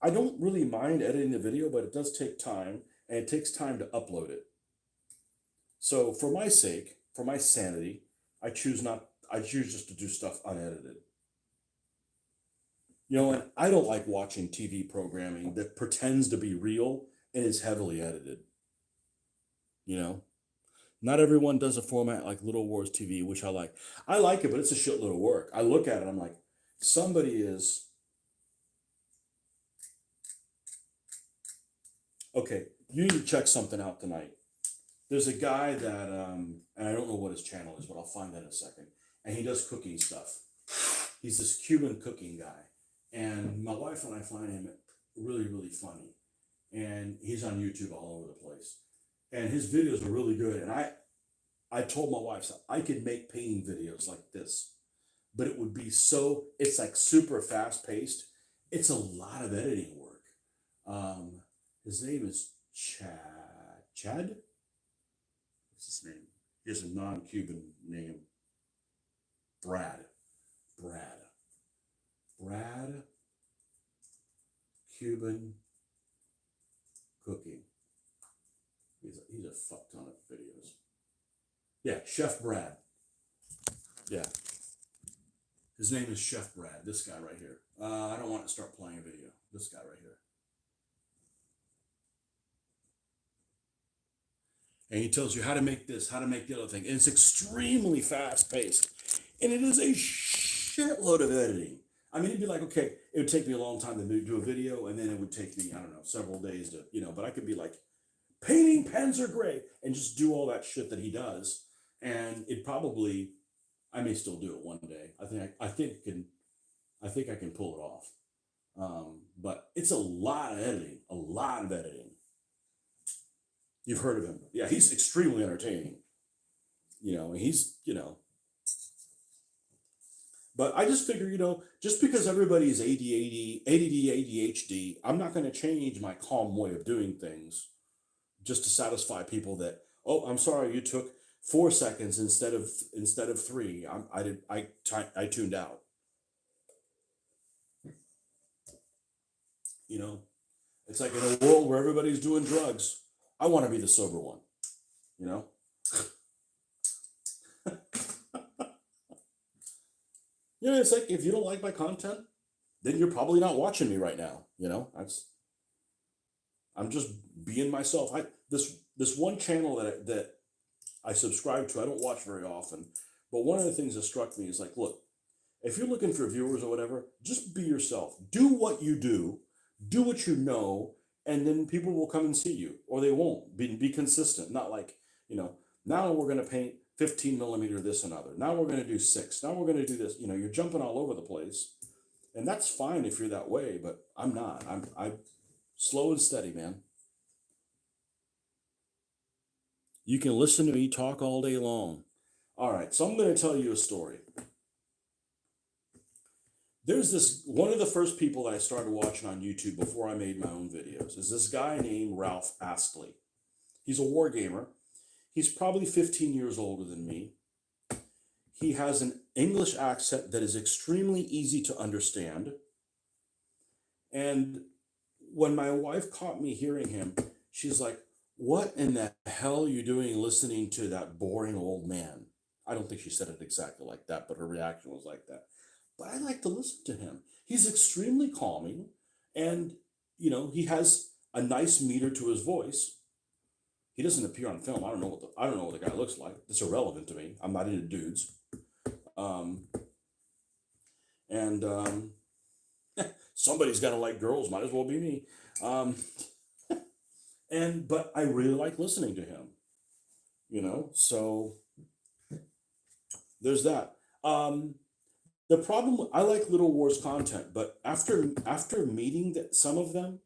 I don't really mind editing the video, but it does take time, and it takes time to upload it. So for my sake, for my sanity, I choose just to do stuff unedited. And I don't like watching TV programming that pretends to be real and is heavily edited. You know, Not everyone does a format like Little Wars TV, which I like. I like it, but it's a shitload of work. I look at it, I'm like, somebody is okay. You need to check something out tonight. There's a guy that, and I don't know what his channel is, but I'll find that in a second. And he does cooking stuff. He's this Cuban cooking guy, and my wife and I find him really, really funny. And he's on YouTube all over the place. And his videos are really good. And I told my wife, so I could make painting videos like this, but it would be it's like super fast paced. It's a lot of editing work. His name is Chad? What's his name? He has a non-Cuban name. Brad. Cuban cooking. He's a fuck ton of videos. Yeah, Chef Brad. Yeah. His name is Chef Brad, this guy right here. I don't want to start playing a video. This guy right here. And he tells you how to make this, how to make the other thing. And it's extremely fast paced. And it is a shitload of editing. I mean, it'd be like, okay, it would take me a long time to do a video, and then it would take me, I don't know, several days to, but I could be like, painting pens are great, and just do all that shit that he does. And I may still do it one day. I think I can pull it off. But it's a lot of editing. You've heard of him. Yeah, he's extremely entertaining. But I just figure, just because everybody's ADD, ADHD, I'm not going to change my calm way of doing things just to satisfy people that, oh, I'm sorry, you took 4 seconds instead of 3. I tuned out. It's like in a world where everybody's doing drugs, I want to be the sober one. It's like, if you don't like my content, then you're probably not watching me right now. I'm just being myself. This one channel that I subscribe to, I don't watch very often, but one of the things that struck me is like, look, if you're looking for viewers or whatever, just be yourself. Do what you do what you know, and then people will come and see you, or they won't. Be consistent, not like, now we're going to paint 15 millimeter this and other. Now we're going to do 6. Now we're going to do this. You're jumping all over the place, and that's fine if you're that way, but I'm not. I'm slow and steady, man. You can listen to me talk all day long. All right, so I'm going to tell you a story. There's one of the first people that I started watching on YouTube before I made my own videos is this guy named Ralph Astley. He's a war gamer. He's probably 15 years older than me. He has an English accent that is extremely easy to understand. And when my wife caught me hearing him, she's like, what in the hell are you doing listening to that boring old man? I don't think she said it exactly like that, but her reaction was like that. But I like to listen to him. He's extremely calming, and he has a nice meter to his voice. He doesn't appear on film. I don't know what the guy looks like. It's irrelevant to me. I'm not into dudes. Um, and somebody's got to like girls. Might as well be me. Um, but I really like listening to him. So there's that. The problem, I like Little Wars content, but after meeting some of them,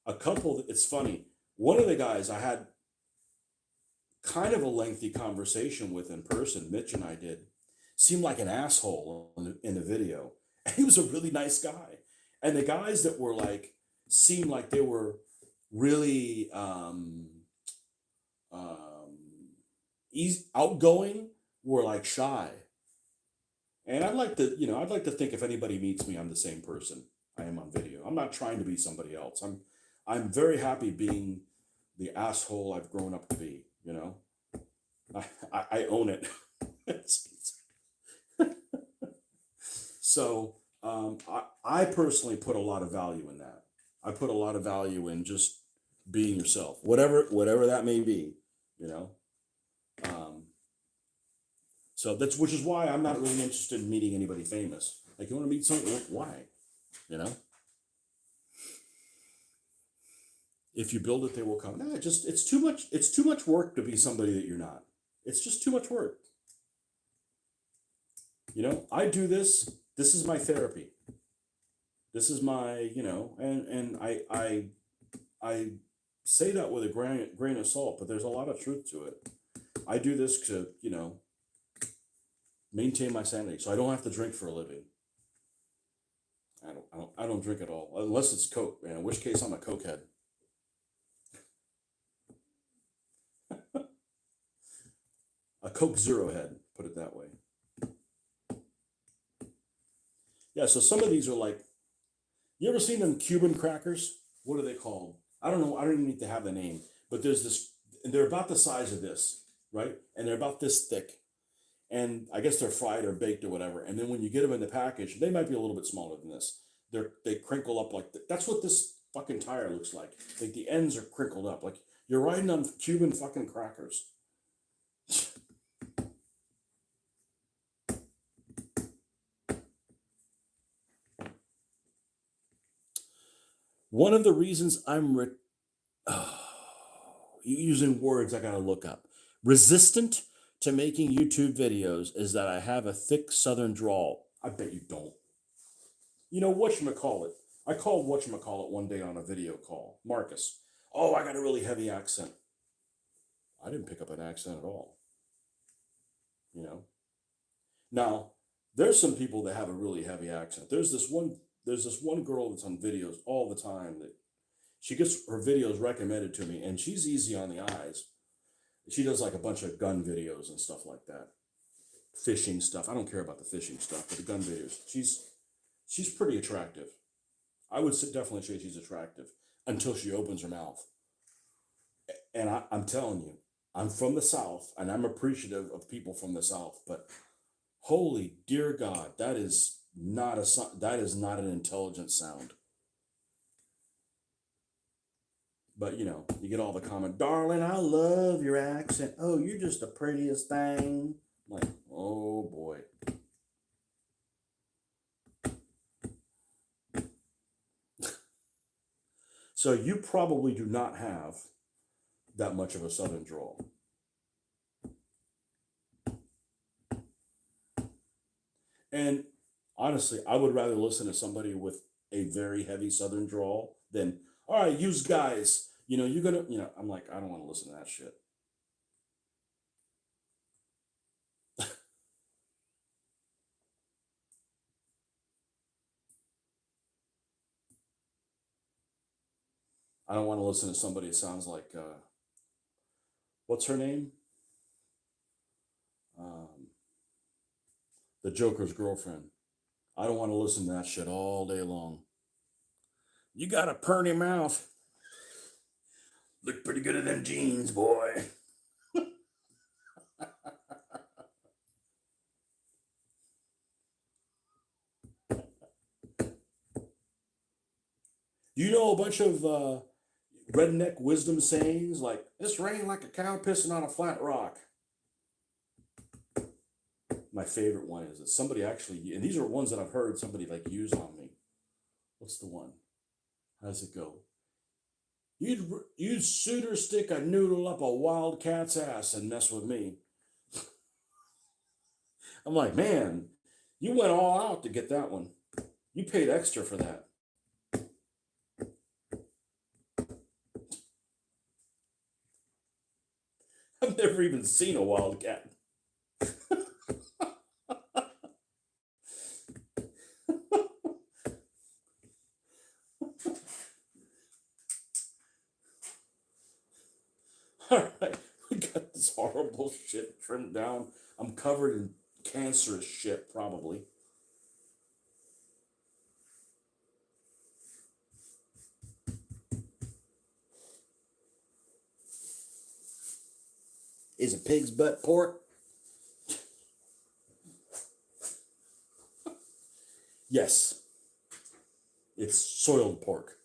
a couple, it's funny. One of the guys I had kind of a lengthy conversation with in person, Mitch and I did, seemed like an asshole in the video. And he was a really nice guy. And the guys that were like, seemed like they were really easy, outgoing, were like shy. And I'd like to think if anybody meets me, I'm the same person I am on video. I'm not trying to be somebody else. I'm very happy being the asshole I've grown up to be, I own it. So I personally put a lot of value in that. I put a lot of value in just being yourself, whatever that may be, you know. Um, so that's which is why I'm not really interested in meeting anybody famous. Like, you want to meet someone? Why? You know, if you build it, they will come. No, it's too much. It's too much work to be somebody that you're not. It's just too much work. I do this. This is my therapy. This is my, and I say that with a grain of salt, but there's a lot of truth to it. I do this to, maintain my sanity, so I don't have to drink for a living. I don't drink at all, unless it's Coke, man. In which case, I'm a Coke head. A Coke Zero head, put it that way. Yeah, so some of these are like, you ever seen them Cuban crackers? What are they called? I don't know. I don't even need to have the name, but there's this, and they're about the size of this, right? And they're about this thick. And I guess they're fried or baked or whatever. And then when you get them in the package, they might be a little bit smaller than this. They crinkle up like that's what this fucking tire looks like. Like the ends are crinkled up. Like you're riding on Cuban fucking crackers. One of the reasons using words I gotta look up. Resistant to making YouTube videos is that I have a thick southern drawl. I bet you don't. Whatchamacallit? I called whatchamacallit one day on a video call. Marcus. Oh, I got a really heavy accent. I didn't pick up an accent at all. Now, there's some people that have a really heavy accent. There's this one girl that's on videos all the time that she gets her videos recommended to me, and she's easy on the eyes. She does like a bunch of gun videos and stuff like that. Fishing stuff. I don't care about the fishing stuff, but the gun videos. She's pretty attractive. I would definitely say she's attractive until she opens her mouth. And I'm telling you, I'm from the South, and I'm appreciative of people from the South, but holy dear God, that is not an intelligent sound. But you get all the comment, darling, I love your accent. Oh, you're just the prettiest thing. I'm like, oh boy. So you probably do not have that much of a southern drawl. And honestly, I would rather listen to somebody with a very heavy southern drawl than, all right, use guys. You're gonna, I'm like, I don't want to listen to that shit. I don't want to listen to somebody that sounds like, what's her name? The Joker's girlfriend. I don't want to listen to that shit all day long. You got a purty mouth. Look pretty good in them jeans, boy. You know a bunch of redneck wisdom sayings like "This rain like a cow pissing on a flat rock." My favorite one is that somebody actually, and these are ones that I've heard somebody like use on me. What's the one? How does it go? You'd sooner stick a noodle up a wildcat's ass than mess with me. I'm like, man, you went all out to get that one. You paid extra for that. I've never even seen a wildcat. All right, we got this horrible shit trimmed down. I'm covered in cancerous shit, probably. Is a pig's butt pork? Yes, it's soiled pork.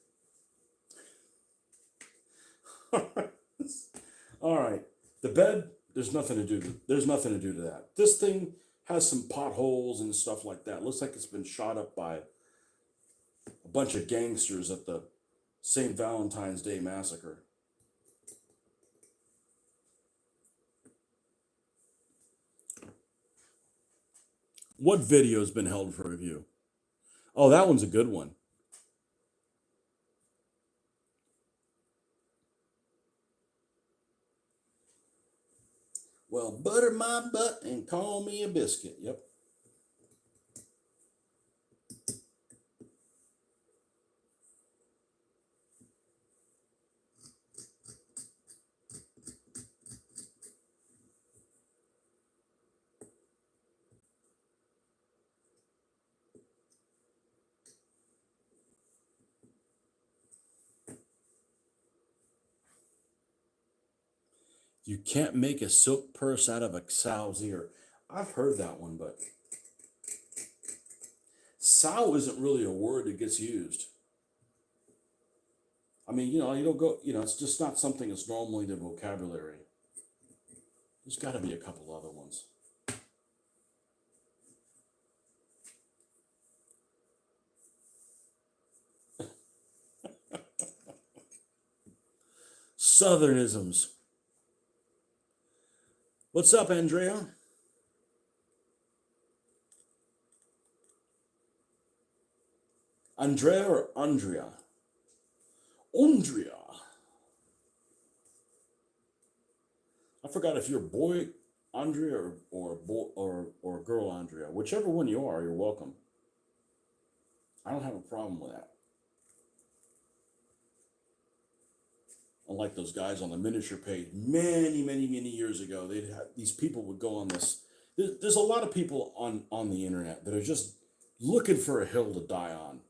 All right, the bed. There's nothing to do. There's nothing to do to that. This thing has some potholes and stuff like that. Looks like it's been shot up by a bunch of gangsters at the St. Valentine's Day massacre. What video's been held for review? Oh, that one's a good one. Well, butter my butt and call me a biscuit. Yep. You can't make a silk purse out of a sow's ear. I've heard that one, but sow isn't really a word that gets used. I mean, you don't go, it's just not something that's normally the vocabulary. There's got to be a couple other ones. Southernisms. What's up, Andrea? Andrea or Andrea? Andrea. I forgot if you're a boy Andrea or a boy or a girl Andrea. Whichever one you are, you're welcome. I don't have a problem with that. Unlike those guys on the miniature page many, many, many years ago, they'd have these people would go on this. There's a lot of people on the internet that are just looking for a hill to die on,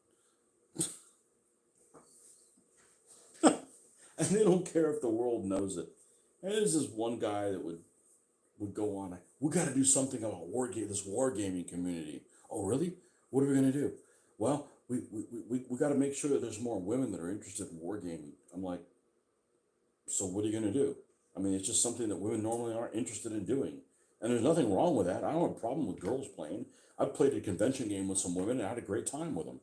and they don't care if the world knows it. And there's this one guy that would go on. We got to do something about this wargaming community. Oh, really? What are we gonna do? Well, we got to make sure that there's more women that are interested in wargaming. I'm like, so what are you going to do? I mean, it's just something that women normally aren't interested in doing. And there's nothing wrong with that. I don't have a problem with girls playing. I played a convention game with some women and I had a great time with them.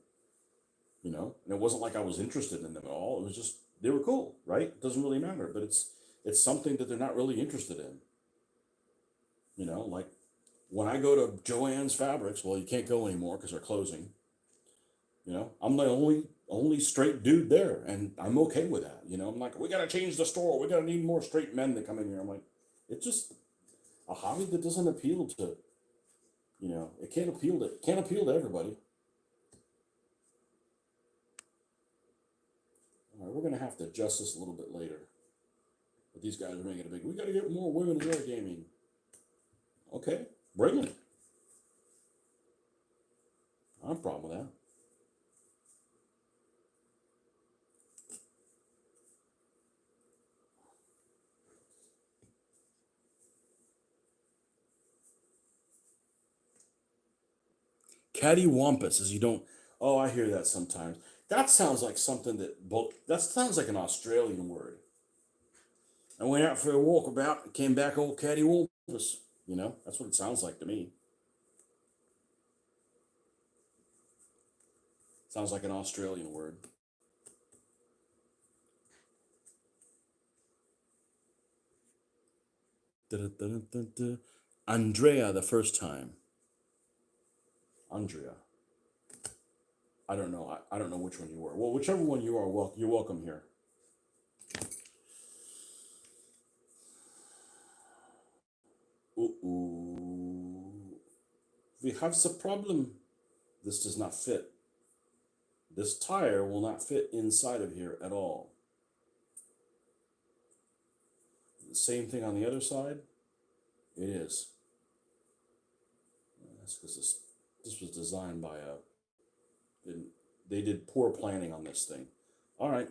And it wasn't like I was interested in them at all. It was just they were cool, right? It doesn't really matter, but it's something that they're not really interested in. Like when I go to Joann's Fabrics, well, you can't go anymore because they're closing. I'm the only straight dude there, and I'm okay with that. I'm like, we gotta change the store. We gotta need more straight men to come in here. I'm like, it's just a hobby that doesn't appeal to, it can't appeal to everybody. All right, we're gonna have to adjust this a little bit later. But these guys are making a big. We gotta get more women in wargaming. Okay, bring it. I have a problem with that. Catty Wampus says you don't. Oh, I hear that sometimes. That sounds like something that sounds like an Australian word. I went out for a walkabout, came back all cattywampus. You know, that's what it sounds like to me. Sounds like an Australian word. Da-da-da-da-da. Andrea the first time. Andrea. I don't know. I don't know which one you were. Well, whichever one you are, you're welcome here. Ooh. We have some problem. This does not fit. This tire will not fit inside of here at all. The same thing on the other side. It is. That's because this was designed by they did poor planning on this thing. All right.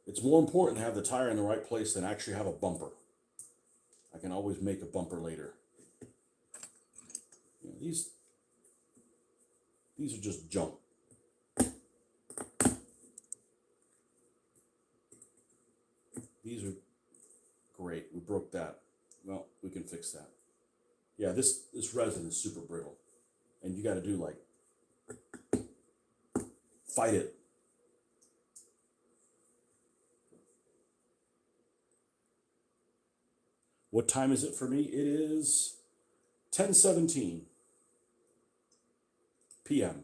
It's more important to have the tire in the right place than actually have a bumper. I can always make a bumper later. You know, these are just junk. These are great. We broke that. Well, we can fix that. Yeah, this resin is super brittle, and you got to do like fight it. What time is it for me? It is 10:17 p.m.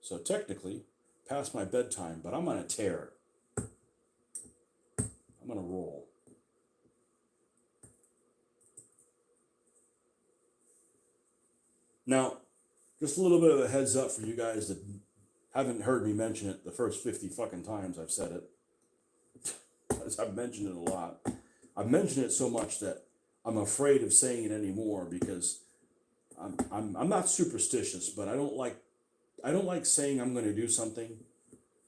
So technically, past my bedtime, but I'm on a tear. I'm on a roll. Now, just a little bit of a heads up for you guys that haven't heard me mention it the first 50 fucking times I've said it. I've mentioned it a lot. I've mentioned it so much that I'm afraid of saying it anymore because I'm not superstitious, but I don't like saying I'm going to do something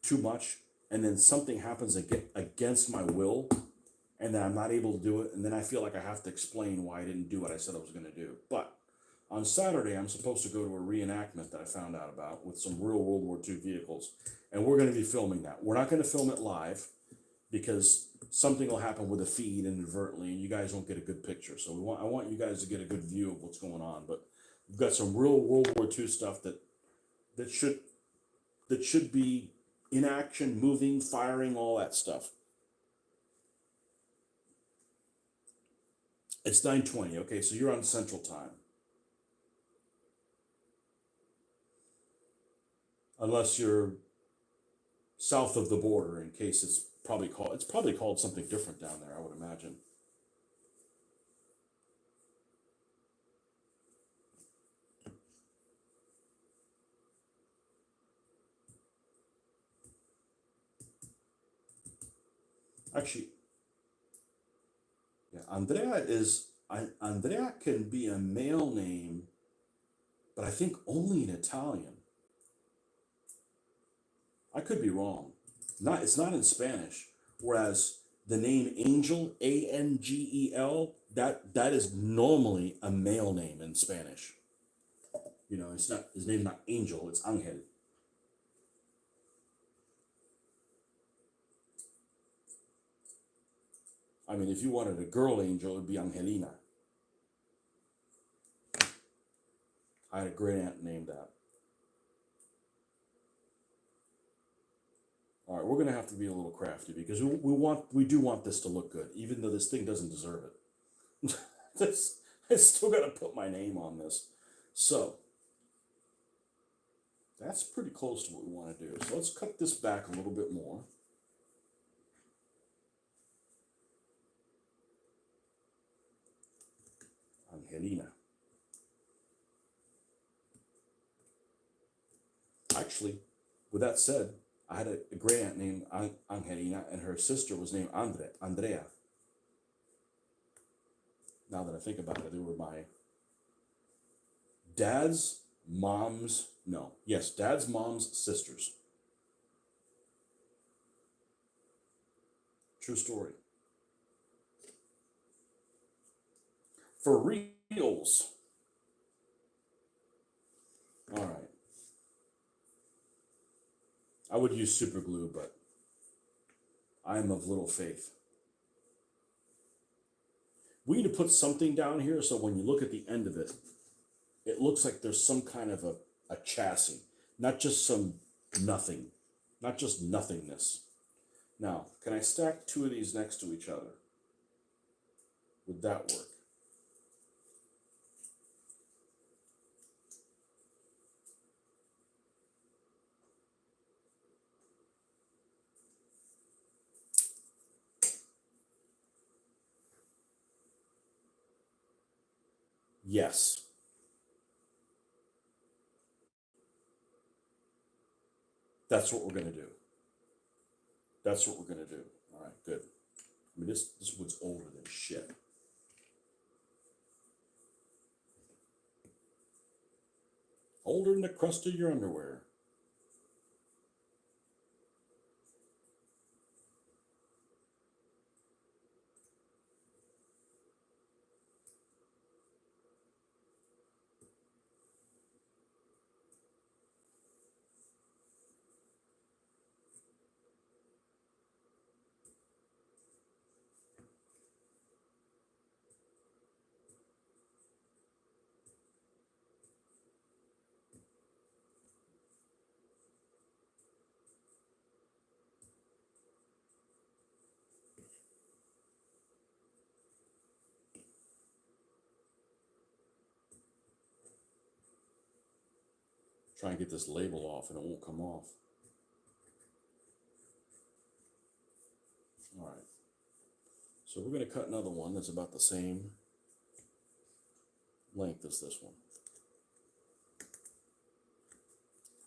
too much and then something happens against my will and then I'm not able to do it and then I feel like I have to explain why I didn't do what I said I was going to do. But on Saturday, I'm supposed to go to a reenactment that I found out about with some real World War II vehicles, and we're going to be filming that. We're not going to film it live because something will happen with the feed inadvertently, and you guys won't get a good picture. So I want you guys to get a good view of what's going on. But we've got some real World War II stuff that should be in action, moving, firing, all that stuff. It's 9:20. Okay, so you're on Central Time. Unless you're south of the border, in case it's probably called something different down there, I would imagine. Actually, yeah, Andrea can be a male name, but I think only in Italian. I could be wrong. It's not in Spanish. Whereas the name Angel, Angel, that is normally a male name in Spanish. You know, it's not his name's not Angel, it's Angel. I mean, if you wanted a girl angel, it'd be Angelina. I had a great aunt named that. All right, we're gonna have to be a little crafty because we do want this to look good, even though this thing doesn't deserve it. I still got to put my name on this, so that's pretty close to what we want to do. So let's cut this back a little bit more. Angelina. Actually, with that said, I had a great aunt named Angelina, and her sister was named Andrea. Now that I think about it, they were my dad's mom's sisters. True story. For reals. All right. I would use super glue, but I am of little faith. We need to put something down here so when you look at the end of it, it looks like there's some kind of a chassis, not just some nothing, not just nothingness. Now, can I stack two of these next to each other? Would that work? Yes. That's what we're going to do. That's what we're going to do. All right, good. I mean, this wood's older than shit. Older than the crust of your underwear. Try and get this label off and it won't come off. All right. So we're going to cut another one that's about the same length as this one.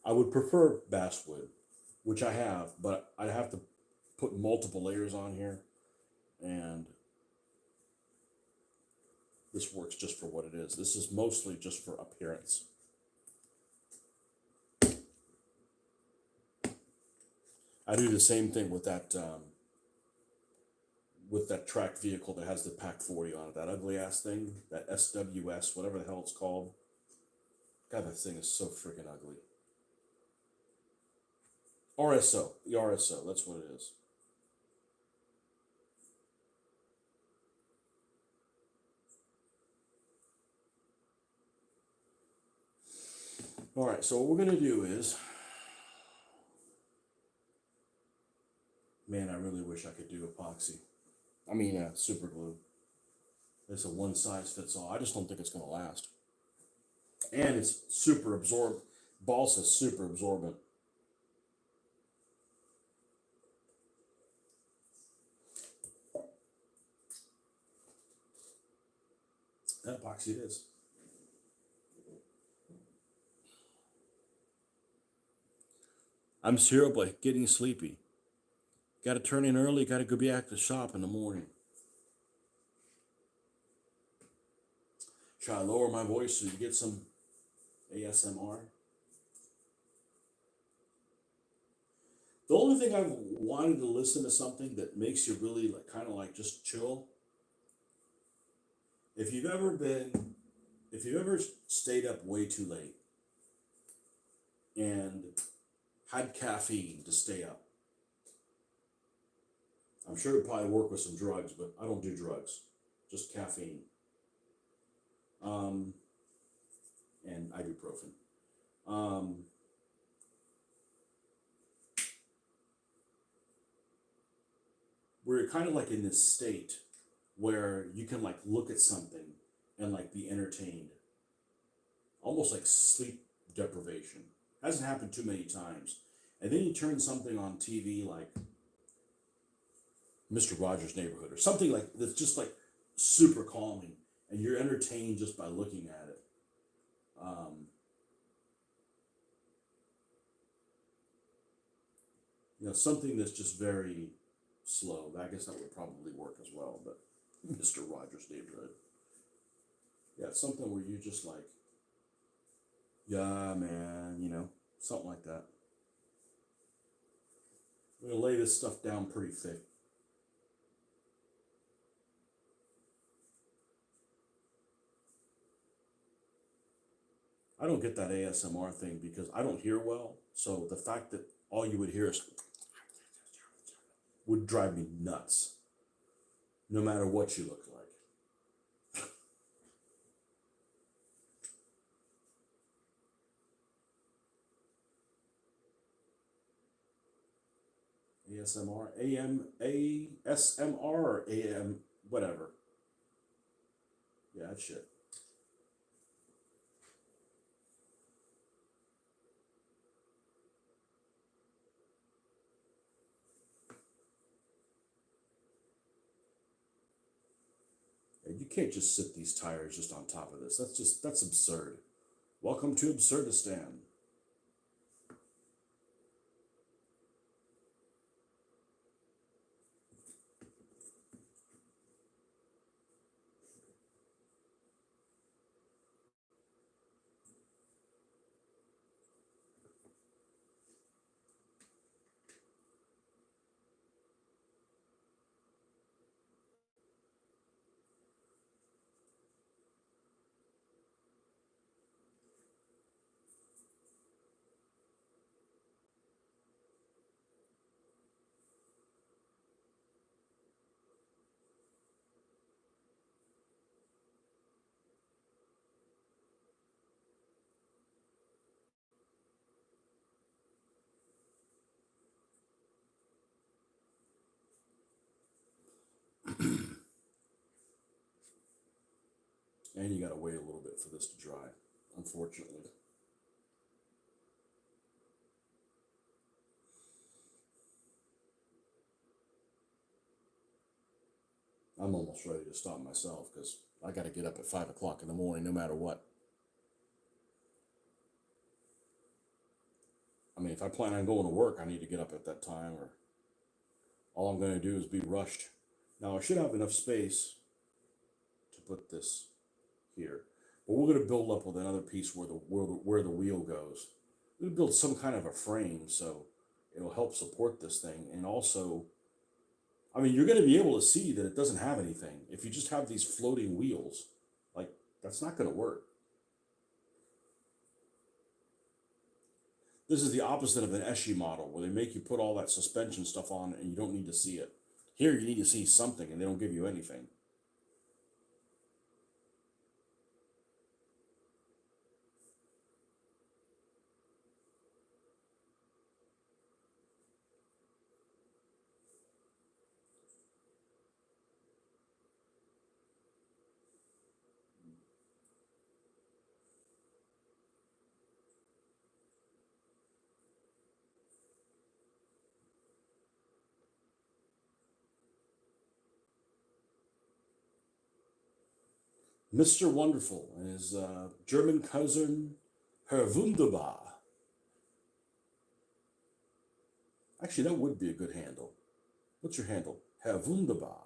I would prefer basswood, which I have, but I have to put multiple layers on here, and this works just for what it is. This is mostly just for appearance. I do the same thing with that tracked vehicle that has the Pack 40 on it, that ugly ass thing, that SWS, whatever the hell it's called. God, that thing is so freaking ugly. RSO, the RSO, that's what it is. All right, so what we're gonna do is, man, I really wish I could do epoxy. I mean, super glue. It's a one size fits all. I just don't think it's gonna last. And it's super absorbent. Balsa is super absorbent. That epoxy it is. I'm seriously getting sleepy. Got to turn in early. Got to go be at the shop in the morning. Should I lower my voice so you get some ASMR? The only thing I've wanted to listen to something that makes you really like kind of like just chill. If you've ever stayed up way too late and had caffeine to stay up, I'm sure it'd probably work with some drugs, but I don't do drugs, just caffeine. And ibuprofen. We're kind of like in this state where you can like look at something and like be entertained, almost like sleep deprivation. Hasn't happened too many times. And then you turn something on TV like Mr. Rogers' Neighborhood or something like that's just like super calming, and you're entertained just by looking at it. Something that's just very slow. I guess that would probably work as well, but Mr. Rogers' Neighborhood. Yeah, it's something where you just like, yeah, man, something like that. I'm gonna lay this stuff down pretty thick. I don't get that ASMR thing because I don't hear well. So the fact that all you would hear is would drive me nuts, no matter what you look like. ASMR, AM, ASMR, or AM, whatever. Yeah, that shit. And you can't just sit these tires just on top of this. That's absurd. Welcome to Absurdistan. And you gotta wait a little bit for this to dry, unfortunately. I'm almost ready to stop myself because I gotta get up at 5 o'clock in the morning no matter what. I mean, if I plan on going to work, I need to get up at that time, or all I'm gonna do is be rushed. Now, I should have enough space to put this here, but we're gonna build up with another piece where the wheel goes. We're gonna build some kind of a frame so it'll help support this thing, and also, I mean, you're gonna be able to see that it doesn't have anything if you just have these floating wheels. Like, that's not gonna work. This is the opposite of an Eschi model where they make you put all that suspension stuff on and you don't need to see it. Here, you need to see something, and they don't give you anything. Mr. Wonderful and his German cousin, Herr Wunderbar. Actually, that would be a good handle. What's your handle? Herr Wunderbar.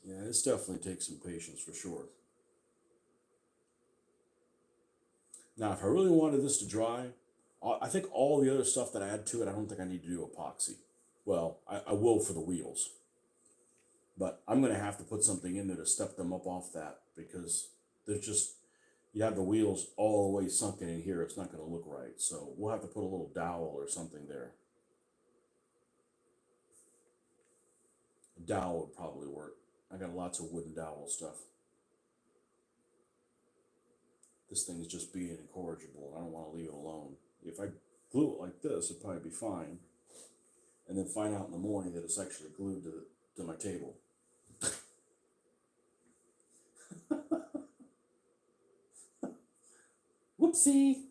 Yeah, this definitely takes some patience for sure. Now, if I really wanted this to dry, I think all the other stuff that I add to it, I don't think I need to do epoxy. Well, I will for the wheels, but I'm going to have to put something in there to step them up off that because there's just, you have the wheels all the way sunken in here, it's not going to look right. So we'll have to put a little dowel or something there. A dowel would probably work. I got lots of wooden dowel stuff. This thing's just being incorrigible, and I don't want to leave it alone. If I glue it like this, it'd probably be fine. And then find out in the morning that it's actually glued to my table. Whoopsie!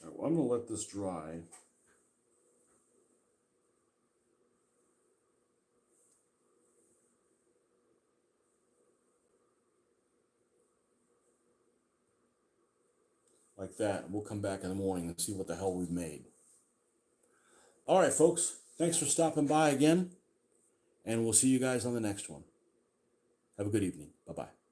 All right, well, I'm going to let this dry. Like that. We'll come back in the morning and see what the hell we've made. All right, folks. Thanks for stopping by again. And we'll see you guys on the next one. Have a good evening. Bye-bye.